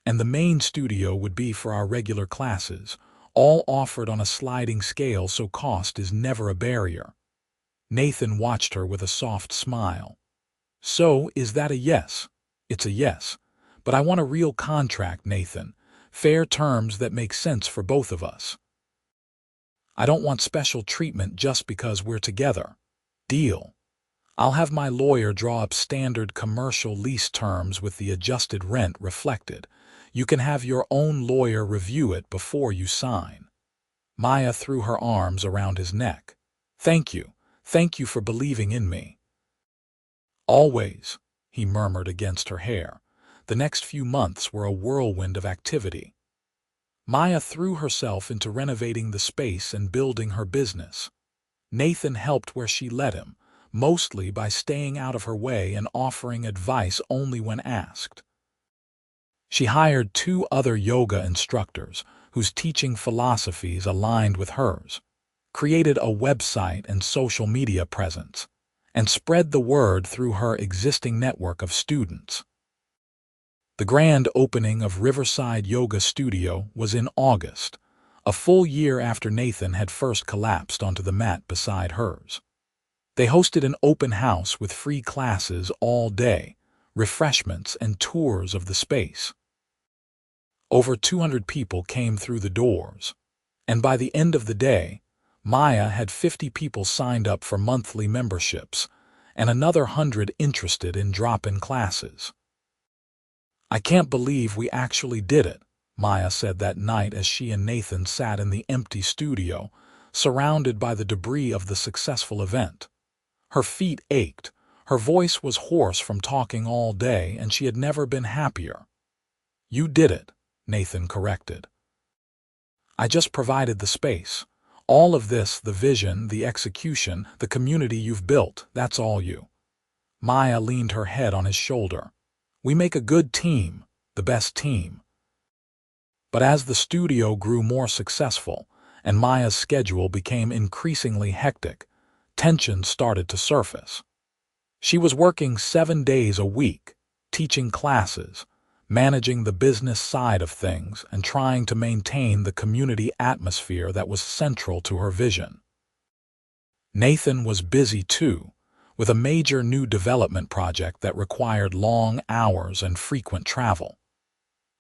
And the main studio would be for our regular classes, all offered on a sliding scale so cost is never a barrier." Nathan watched her with a soft smile. "So, is that a yes?" "It's a yes. But I want a real contract, Nathan. Fair terms that make sense for both of us. I don't want special treatment just because we're together." "Deal. I'll have my lawyer draw up standard commercial lease terms with the adjusted rent reflected. You can have your own lawyer review it before you sign." Maya threw her arms around his neck. "Thank you. Thank you for believing in me." "Always," he murmured against her hair. The next few months were a whirlwind of activity. Maya threw herself into renovating the space and building her business. Nathan helped where she let him, mostly by staying out of her way and offering advice only when asked. She hired 2 other yoga instructors whose teaching philosophies aligned with hers, created a website and social media presence, and spread the word through her existing network of students. The grand opening of Riverside Yoga Studio was in August, a full year after Nathan had first collapsed onto the mat beside hers. They hosted an open house with free classes all day, refreshments, and tours of the space. Over 200 people came through the doors, and by the end of the day, Maya had 50 people signed up for monthly memberships and another 100 interested in drop-in classes. "I can't believe we actually did it," Maya said that night as she and Nathan sat in the empty studio, surrounded by the debris of the successful event. Her feet ached, her voice was hoarse from talking all day, and she had never been happier. "You did it," Nathan corrected. "I just provided the space. All of this, the vision, the execution, the community you've built, that's all you." Maya leaned her head on his shoulder. "We make a good team, the best team." But as the studio grew more successful and Maya's schedule became increasingly hectic, tension started to surface. She was working 7 days a week, teaching classes, managing the business side of things, and trying to maintain the community atmosphere that was central to her vision. Nathan was busy too, with a major new development project that required long hours and frequent travel.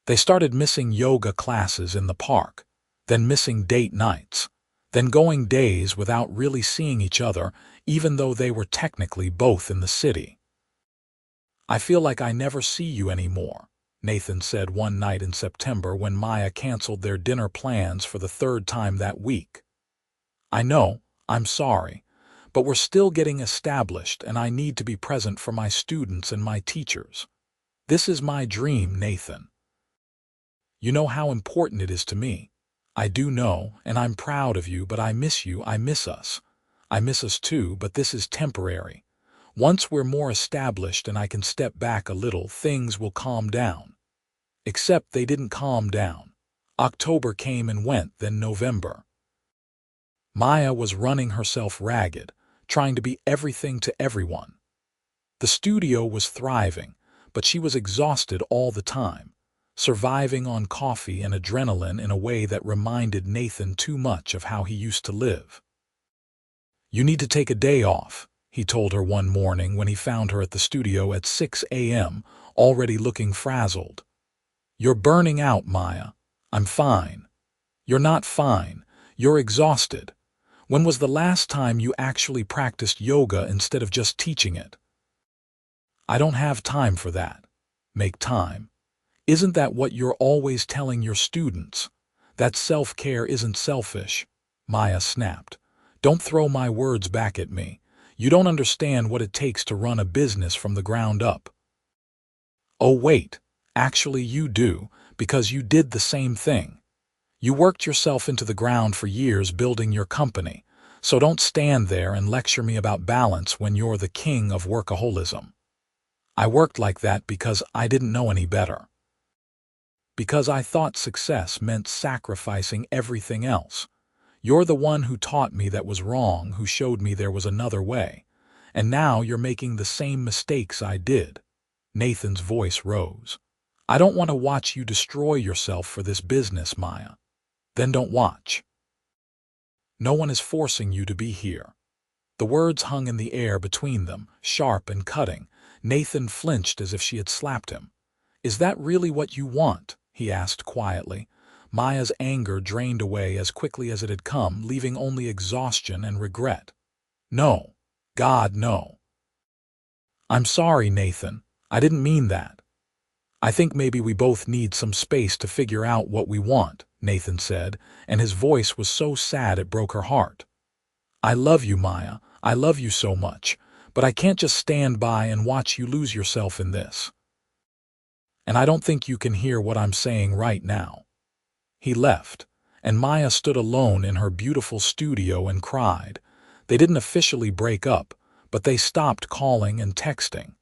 They started missing yoga classes in the park, then missing date nights, then going days without really seeing each other, even though they were technically both in the city. "I feel like I never see you anymore," Nathan said one night in September when Maya canceled their dinner plans for the 3rd time that week. "I know, I'm sorry, but we're still getting established and I need to be present for my students and my teachers. This is my dream, Nathan. You know how important it is to me. I do know, and I'm proud of you, but I miss you, I miss us. I miss us too, but this is temporary. Once we're more established and I can step back a little, things will calm down." Except they didn't calm down. October came and went, then November. Maya was running herself ragged, trying to be everything to everyone. The studio was thriving, but she was exhausted all the time, surviving on coffee and adrenaline in a way that reminded Nathan too much of how he used to live. "You need to take a day off," he told her one morning when he found her at the studio at 6 a.m., already looking frazzled. "You're burning out, Maya." "I'm fine." "You're not fine. You're exhausted. When was the last time you actually practiced yoga instead of just teaching it?" "I don't have time for that." "Make time. Isn't that what you're always telling your students? That self-care isn't selfish," Maya snapped. "Don't throw my words back at me. You don't understand what it takes to run a business from the ground up." "Oh wait, actually you do, because you did the same thing. You worked yourself into the ground for years building your company, so don't stand there and lecture me about balance when you're the king of workaholism." "I worked like that because I didn't know any better. Because I thought success meant sacrificing everything else. You're the one who taught me that was wrong, who showed me there was another way. And now you're making the same mistakes I did." Nathan's voice rose. "I don't want to watch you destroy yourself for this business, Maya." "Then don't watch." "No one is forcing you to be here." The words hung in the air between them, sharp and cutting. Nathan flinched as if she had slapped him. "Is that really what you want?" he asked quietly. Maya's anger drained away as quickly as it had come, leaving only exhaustion and regret. "No. God, no." "I'm sorry, Nathan. I didn't mean that. I think maybe we both need some space to figure out what we want," Nathan said, and his voice was so sad it broke her heart. "I love you, Maya. I love you so much, but I can't just stand by and watch you lose yourself in this. And I don't think you can hear what I'm saying right now." He left, and Maya stood alone in her beautiful studio and cried. They didn't officially break up, but they stopped calling and texting.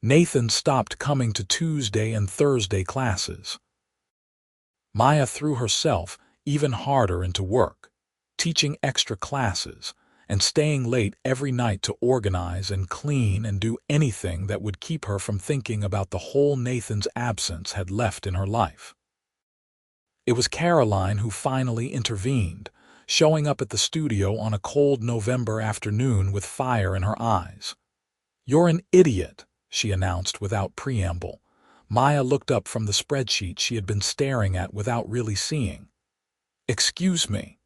Nathan stopped coming to Tuesday and Thursday classes. Maya threw herself even harder into work, teaching extra classes and staying late every night to organize and clean and do anything that would keep her from thinking about the hole Nathan's absence had left in her life. It was Caroline who finally intervened, showing up at the studio on a cold November afternoon with fire in her eyes. "You're an idiot," she announced without preamble. Maya looked up from the spreadsheet she had been staring at without really seeing. "Excuse me."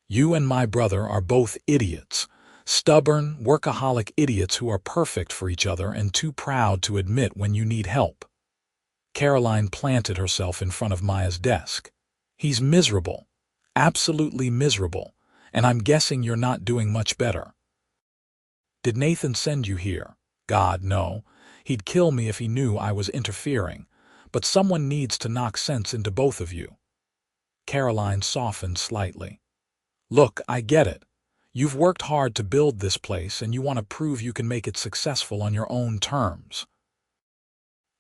"You and my brother are both idiots, stubborn, workaholic idiots who are perfect for each other and too proud to admit when you need help." Caroline planted herself in front of Maya's desk. "He's miserable, absolutely miserable, and I'm guessing you're not doing much better." "Did Nathan send you here?" "God, no. He'd kill me if he knew I was interfering, but someone needs to knock sense into both of you." Caroline softened slightly. "Look, I get it. You've worked hard to build this place and you want to prove you can make it successful on your own terms.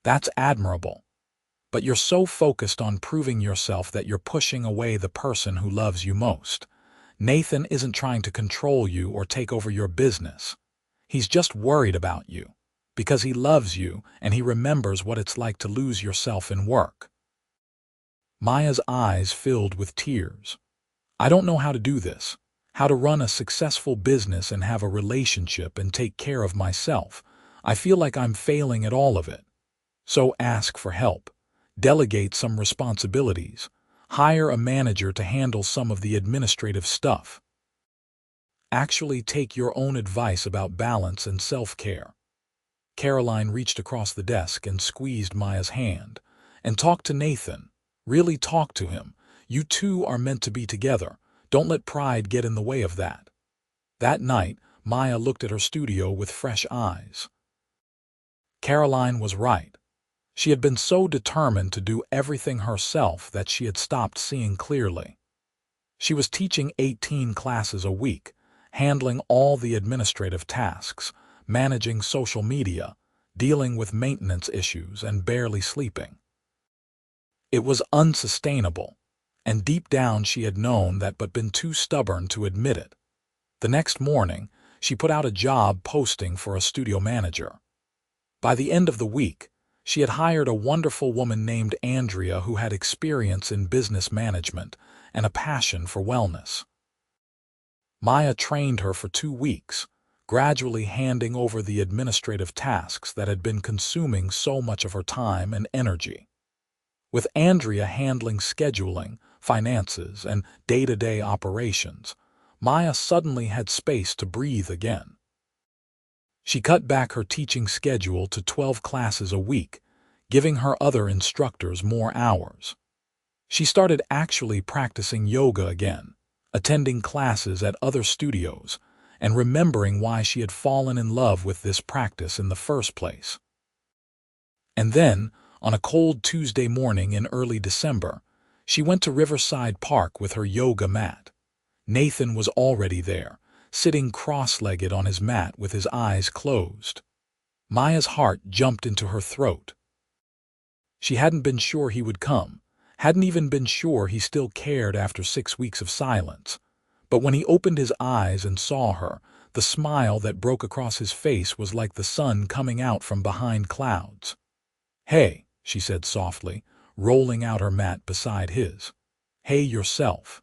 That's admirable. But you're so focused on proving yourself that you're pushing away the person who loves you most. Nathan isn't trying to control you or take over your business. He's just worried about you, because he loves you and he remembers what it's like to lose yourself in work." Maya's eyes filled with tears. "I don't know how to do this, how to run a successful business and have a relationship and take care of myself. I feel like I'm failing at all of it. So ask for help. Delegate some responsibilities. Hire a manager to handle some of the administrative stuff. Actually take your own advice about balance and self-care." Caroline reached across the desk and squeezed Maya's hand. "And talk to Nathan. Really talk to him. You two are meant to be together. Don't let pride get in the way of that." That night, Maya looked at her studio with fresh eyes. Caroline was right. She had been so determined to do everything herself that she had stopped seeing clearly. She was teaching 18 classes a week, handling all the administrative tasks, managing social media, dealing with maintenance issues, and barely sleeping. It was unsustainable, and deep down she had known that but been too stubborn to admit it. The next morning, she put out a job posting for a studio manager. By the end of the week, she had hired a wonderful woman named Andrea who had experience in business management and a passion for wellness. Maya trained her for 2 weeks, gradually handing over the administrative tasks that had been consuming so much of her time and energy. With Andrea handling scheduling, finances, and day-to-day operations, Maya suddenly had space to breathe again. She cut back her teaching schedule to 12 classes a week, giving her other instructors more hours. She started actually practicing yoga again, attending classes at other studios, and remembering why she had fallen in love with this practice in the first place. And then, on a cold Tuesday morning in early December, she went to Riverside Park with her yoga mat. Nathan was already there, sitting cross-legged on his mat with his eyes closed. Maya's heart jumped into her throat. She hadn't been sure he would come, hadn't even been sure he still cared after 6 weeks of silence. But when he opened his eyes and saw her, the smile that broke across his face was like the sun coming out from behind clouds. "Hey," she said softly, rolling out her mat beside his. "Hey yourself."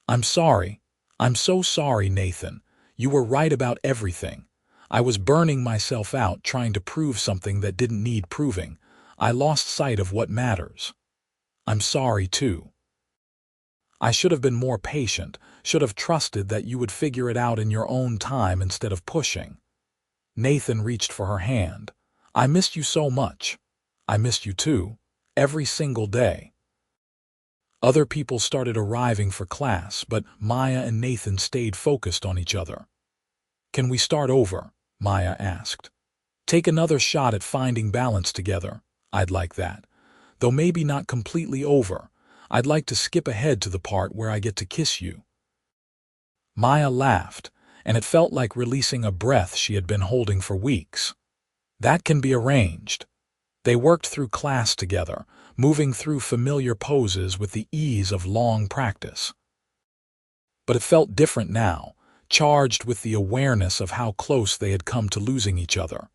"I'm sorry. I'm so sorry, Nathan. You were right about everything. I was burning myself out trying to prove something that didn't need proving. I lost sight of what matters. I'm sorry, too. I should have been more patient, should have trusted that you would figure it out in your own time instead of pushing." Nathan reached for her hand. "I missed you so much. I missed you too, every single day." Other people started arriving for class, but Maya and Nathan stayed focused on each other. "Can we start over?" Maya asked. "Take another shot at finding balance together. I'd like that. Though maybe not completely over. I'd like to skip ahead to the part where I get to kiss you." Maya laughed, and it felt like releasing a breath she had been holding for weeks. That can be arranged. They worked through class together, moving through familiar poses with the ease of long practice. But it felt different now, charged with the awareness of how close they had come to losing each other.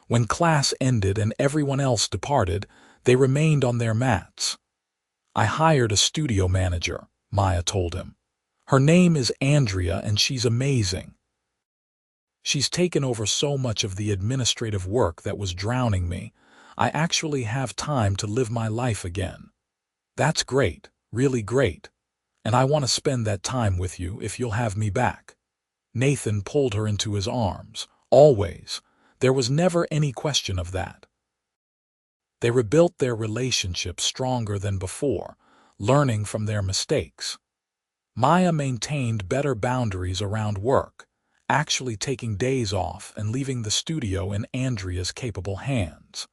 When class ended and everyone else departed, they remained on their mats. "I hired a studio manager," Maya told him. "Her name is Andrea and she's amazing. She's taken over so much of the administrative work that was drowning me. I actually have time to live my life again. That's great, really great. And I want to spend that time with you if you'll have me back." Nathan pulled her into his arms. Always. There was never any question of that. They rebuilt their relationship stronger than before, learning from their mistakes. Maya maintained better boundaries around work, actually taking days off and leaving the studio in Andrea's capable hands.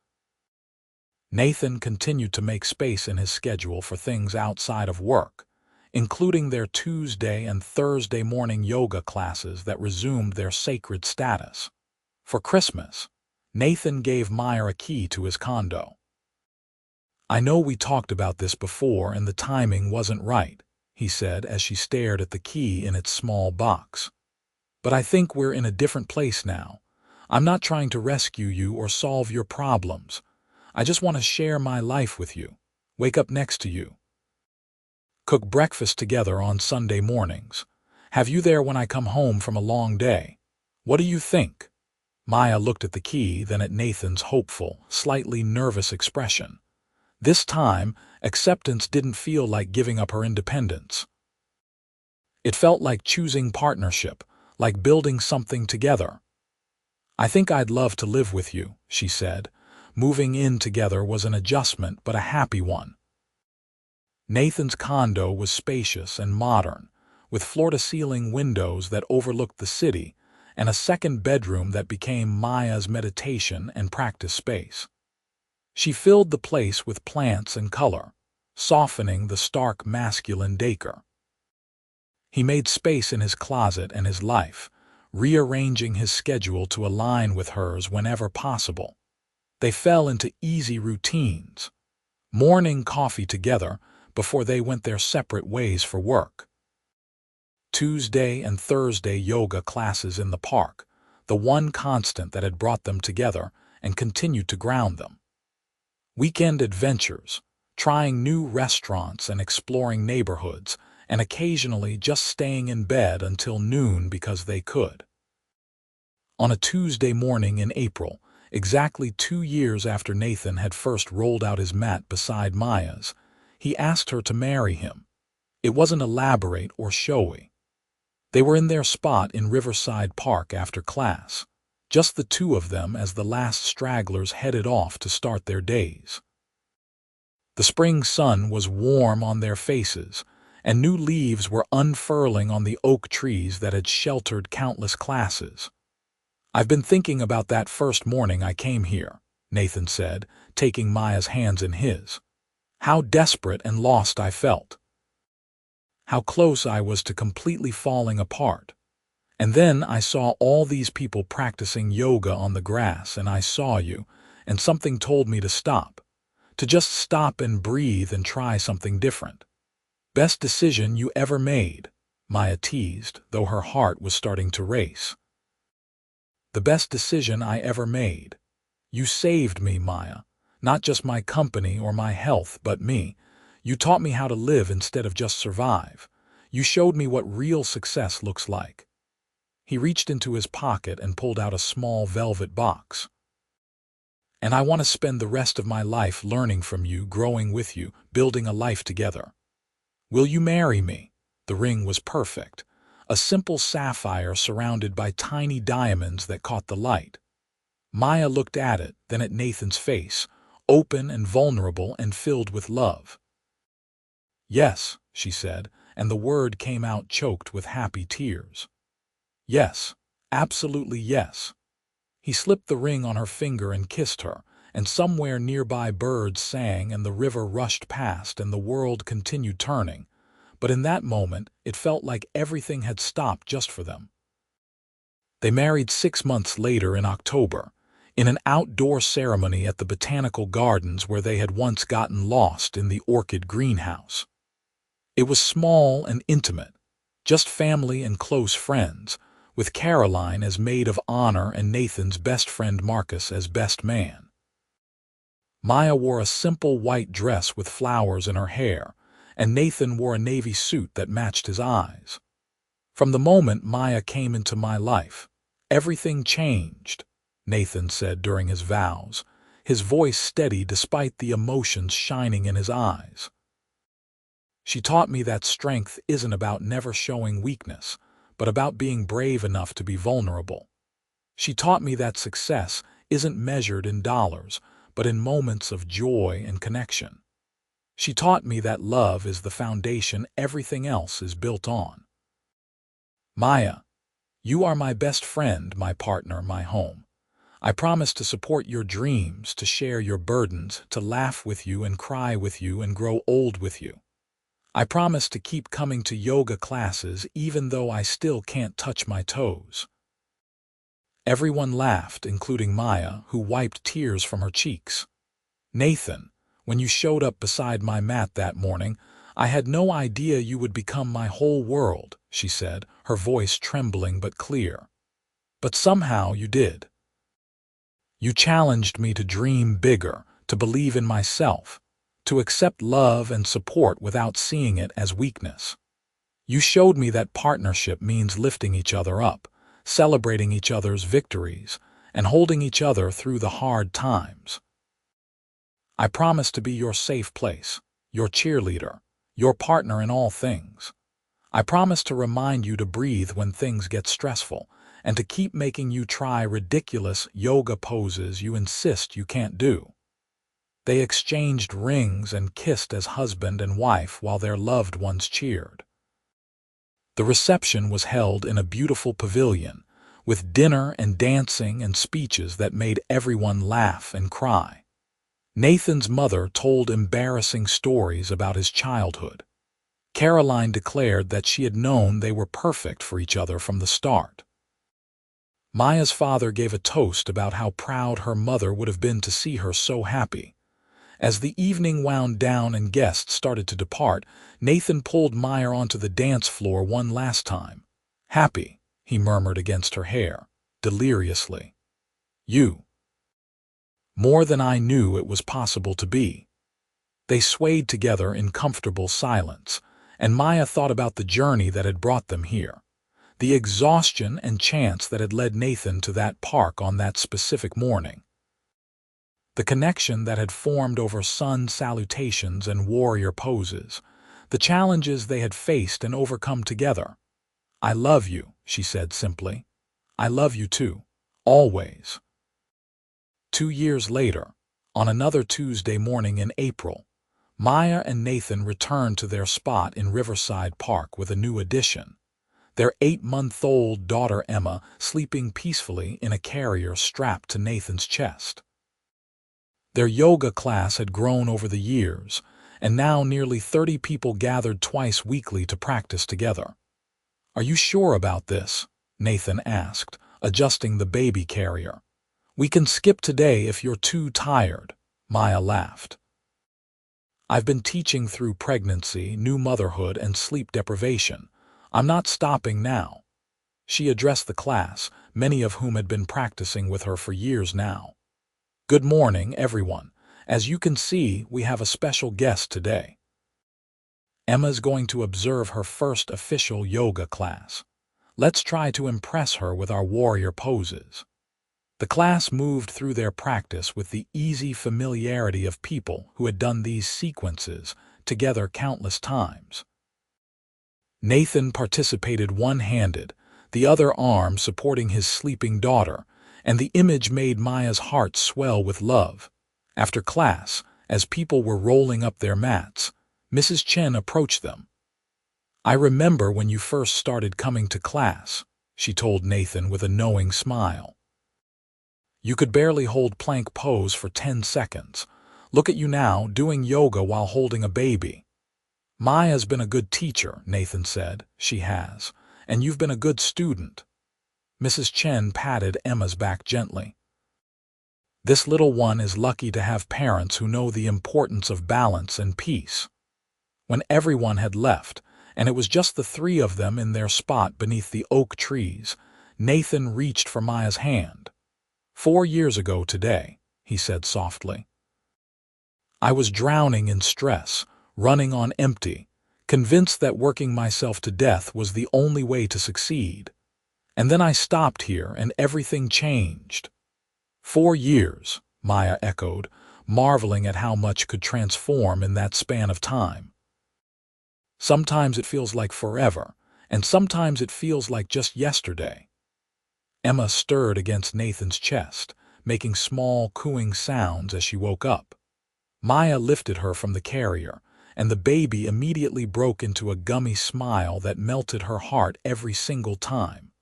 Nathan continued to make space in his schedule for things outside of work, including their Tuesday and Thursday morning yoga classes that resumed their sacred status. For Christmas, Nathan gave Maya a key to his condo. "I know we talked about this before and the timing wasn't right," he said as she stared at the key in its small box. "But I think we're in a different place now. I'm not trying to rescue you or solve your problems. I just want to share my life with you, wake up next to you, cook breakfast together on Sunday mornings, have you there when I come home from a long day. What do you think?" Maya looked at the key, then at Nathan's hopeful, slightly nervous expression. This time, acceptance didn't feel like giving up her independence. It felt like choosing partnership, like building something together. "I think I'd love to live with you," she said. Moving in together was an adjustment, but a happy one. Nathan's condo was spacious and modern, with floor-to-ceiling windows that overlooked the city, and a second bedroom that became Maya's meditation and practice space. She filled the place with plants and color, softening the stark masculine decor. He made space in his closet and his life, rearranging his schedule to align with hers whenever possible. They fell into easy routines. Morning coffee together before they went their separate ways for work. Tuesday and Thursday yoga classes in the park, the one constant that had brought them together and continued to ground them. Weekend adventures, trying new restaurants and exploring neighborhoods, and occasionally just staying in bed until noon because they could. On a Tuesday morning in April, exactly 2 years after Nathan had first rolled out his mat beside Maya's, he asked her to marry him. It wasn't elaborate or showy. They were in their spot in Riverside Park after class, just the two of them as the last stragglers headed off to start their days. The spring sun was warm on their faces, and new leaves were unfurling on the oak trees that had sheltered countless classes. "I've been thinking about that first morning I came here," Nathan said, taking Maya's hands in his. "How desperate and lost I felt. How close I was to completely falling apart. And then I saw all these people practicing yoga on the grass, and I saw you, and something told me to stop. To just stop and breathe and try something different." "Best decision you ever made," Maya teased, though her heart was starting to race. "The best decision I ever made. You saved me, Maya. Not just my company or my health, but me. You taught me how to live instead of just survive. You showed me what real success looks like." He reached into his pocket and pulled out a small velvet box. "And I want to spend the rest of my life learning from you, growing with you, building a life together. Will you marry me?" The ring was perfect, a simple sapphire surrounded by tiny diamonds that caught the light. Maya looked at it, then at Nathan's face, open and vulnerable and filled with love. "Yes," she said, and the word came out choked with happy tears. "Yes, absolutely yes." He slipped the ring on her finger and kissed her, and somewhere nearby birds sang and the river rushed past and the world continued turning. But in that moment, it felt like everything had stopped just for them. They married 6 months later in October, in an outdoor ceremony at the botanical gardens where they had once gotten lost in the orchid greenhouse. It was small and intimate, just family and close friends, with Caroline as maid of honor and Nathan's best friend Marcus as best man. Maya wore a simple white dress with flowers in her hair, and Nathan wore a navy suit that matched his eyes. From the moment Maya came into my life, everything changed, Nathan said during his vows, his voice steady despite the emotions shining in his eyes. She taught me that strength isn't about never showing weakness, but about being brave enough to be vulnerable. She taught me that success isn't measured in dollars, but in moments of joy and connection. She taught me that love is the foundation everything else is built on. Maya, you are my best friend, my partner, my home. I promise to support your dreams, to share your burdens, to laugh with you and cry with you and grow old with you. I promise to keep coming to yoga classes even though I still can't touch my toes. Everyone laughed, including Maya, who wiped tears from her cheeks. Nathan, when you showed up beside my mat that morning, I had no idea you would become my whole world, she said, her voice trembling but clear. But somehow you did. You challenged me to dream bigger, to believe in myself, to accept love and support without seeing it as weakness. You showed me that partnership means lifting each other up, celebrating each other's victories, and holding each other through the hard times. I promise to be your safe place, your cheerleader, your partner in all things. I promise to remind you to breathe when things get stressful, and to keep making you try ridiculous yoga poses you insist you can't do. They exchanged rings and kissed as husband and wife while their loved ones cheered. The reception was held in a beautiful pavilion, with dinner and dancing and speeches that made everyone laugh and cry. Nathan's mother told embarrassing stories about his childhood. Caroline declared that she had known they were perfect for each other from the start. Maya's father gave a toast about how proud her mother would have been to see her so happy. As the evening wound down and guests started to depart, Nathan pulled Maya onto the dance floor one last time. "Happy," he murmured against her hair, deliriously. "You." More than I knew it was possible to be. They swayed together in comfortable silence, and Maya thought about the journey that had brought them here, the exhaustion and chance that had led Nathan to that park on that specific morning. The connection that had formed over sun salutations and warrior poses, the challenges they had faced and overcome together. "I love you," she said simply. "I love you too, always." 2 years later, on another Tuesday morning in April, Maya and Nathan returned to their spot in Riverside Park with a new addition. Their 8-month-old daughter Emma sleeping peacefully in a carrier strapped to Nathan's chest. Their yoga class had grown over the years, and now nearly 30 people gathered twice weekly to practice together. "Are you sure about this?" Nathan asked, adjusting the baby carrier. "We can skip today if you're too tired," Maya laughed. "I've been teaching through pregnancy, new motherhood, and sleep deprivation. I'm not stopping now." She addressed the class, many of whom had been practicing with her for years now. "Good morning, everyone. As you can see, we have a special guest today. Emma's going to observe her first official yoga class. Let's try to impress her with our warrior poses." The class moved through their practice with the easy familiarity of people who had done these sequences together countless times. Nathan participated one-handed, the other arm supporting his sleeping daughter, and the image made Maya's heart swell with love. After class, as people were rolling up their mats, Mrs. Chen approached them. "I remember when you first started coming to class," she told Nathan with a knowing smile. "You could barely hold plank pose for 10 seconds. Look at you now, doing yoga while holding a baby." "Maya's been a good teacher," Nathan said. "She has. And you've been a good student." Mrs. Chen patted Emma's back gently. This little one is lucky to have parents who know the importance of balance and peace. When everyone had left, and it was just the three of them in their spot beneath the oak trees, Nathan reached for Maya's hand. 4 years ago today, he said softly. I was drowning in stress, running on empty, convinced that working myself to death was the only way to succeed. And then I stopped here and everything changed. 4 years, Maya echoed, marveling at how much could transform in that span of time. Sometimes it feels like forever, and sometimes it feels like just yesterday. Emma stirred against Nathan's chest, making small cooing sounds as she woke up. Maya lifted her from the carrier, and the baby immediately broke into a gummy smile that melted her heart every single time.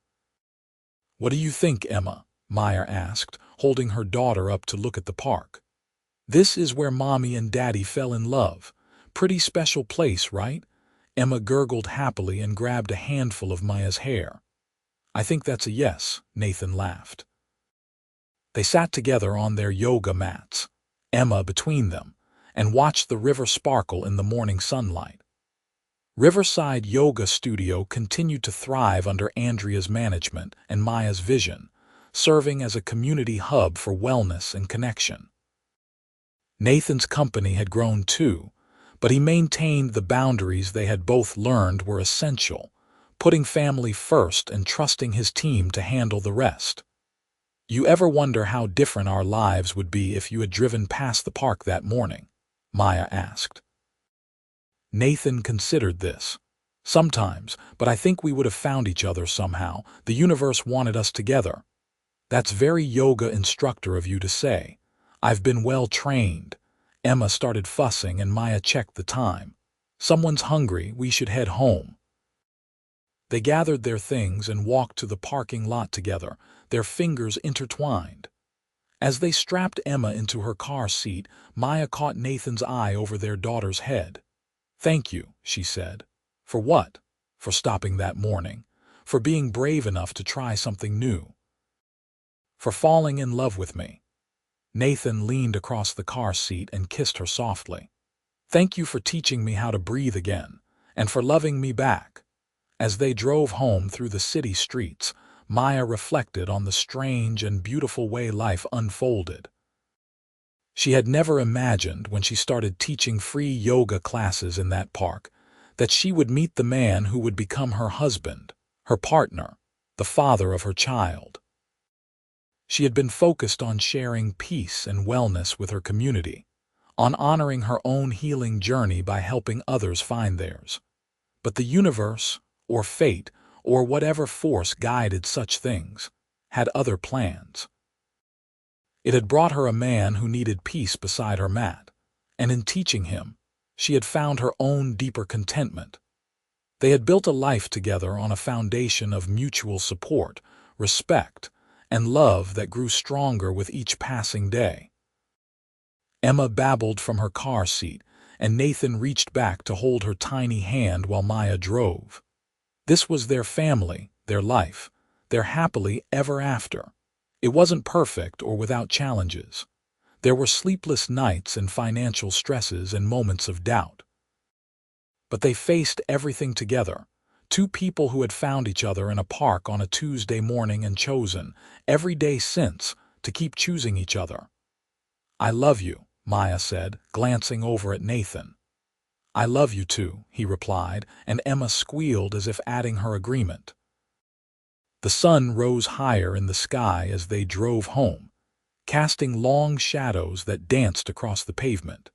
What do you think, Emma? Maya asked, holding her daughter up to look at the park. This is where Mommy and Daddy fell in love. Pretty special place, right? Emma gurgled happily and grabbed a handful of Maya's hair. I think that's a yes, Nathan laughed. They sat together on their yoga mats, Emma between them, and watched the river sparkle in the morning sunlight. Riverside Yoga Studio continued to thrive under Andrea's management and Maya's vision, serving as a community hub for wellness and connection. Nathan's company had grown too, but he maintained the boundaries they had both learned were essential, putting family first and trusting his team to handle the rest. You ever wonder how different our lives would be if you had driven past the park that morning? Maya asked. Nathan considered this. Sometimes, but I think we would have found each other somehow. The universe wanted us together. That's very yoga instructor of you to say. I've been well trained. Emma started fussing and Maya checked the time. Someone's hungry, we should head home. They gathered their things and walked to the parking lot together, their fingers intertwined. As they strapped Emma into her car seat, Maya caught Nathan's eye over their daughter's head. Thank you, she said. For what? For stopping that morning. For being brave enough to try something new. For falling in love with me. Nathan leaned across the car seat and kissed her softly. Thank you for teaching me how to breathe again, and for loving me back. As they drove home through the city streets, Maya reflected on the strange and beautiful way life unfolded. She had never imagined, when she started teaching free yoga classes in that park, that she would meet the man who would become her husband, her partner, the father of her child. She had been focused on sharing peace and wellness with her community, on honoring her own healing journey by helping others find theirs. But the universe, or fate, or whatever force guided such things, had other plans. It had brought her a man who needed peace beside her mat, and in teaching him, she had found her own deeper contentment. They had built a life together on a foundation of mutual support, respect, and love that grew stronger with each passing day. Emma babbled from her car seat, and Nathan reached back to hold her tiny hand while Maya drove. This was their family, their life, their happily ever after. It wasn't perfect or without challenges. There were sleepless nights and financial stresses and moments of doubt. But they faced everything together. Two people who had found each other in a park on a Tuesday morning and chosen, every day since, to keep choosing each other. I love you, Maya said, glancing over at Nathan. I love you too, he replied, and Emma squealed as if adding her agreement. The sun rose higher in the sky as they drove home, casting long shadows that danced across the pavement.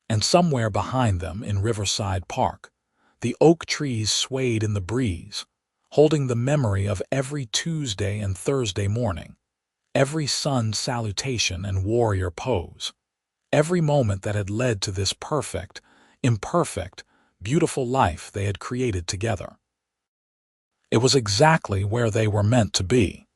And somewhere behind them in Riverside Park, the oak trees swayed in the breeze, holding the memory of every Tuesday and Thursday morning, every sun salutation and warrior pose, every moment that had led to this perfect, imperfect, beautiful life they had created together. It was exactly where they were meant to be.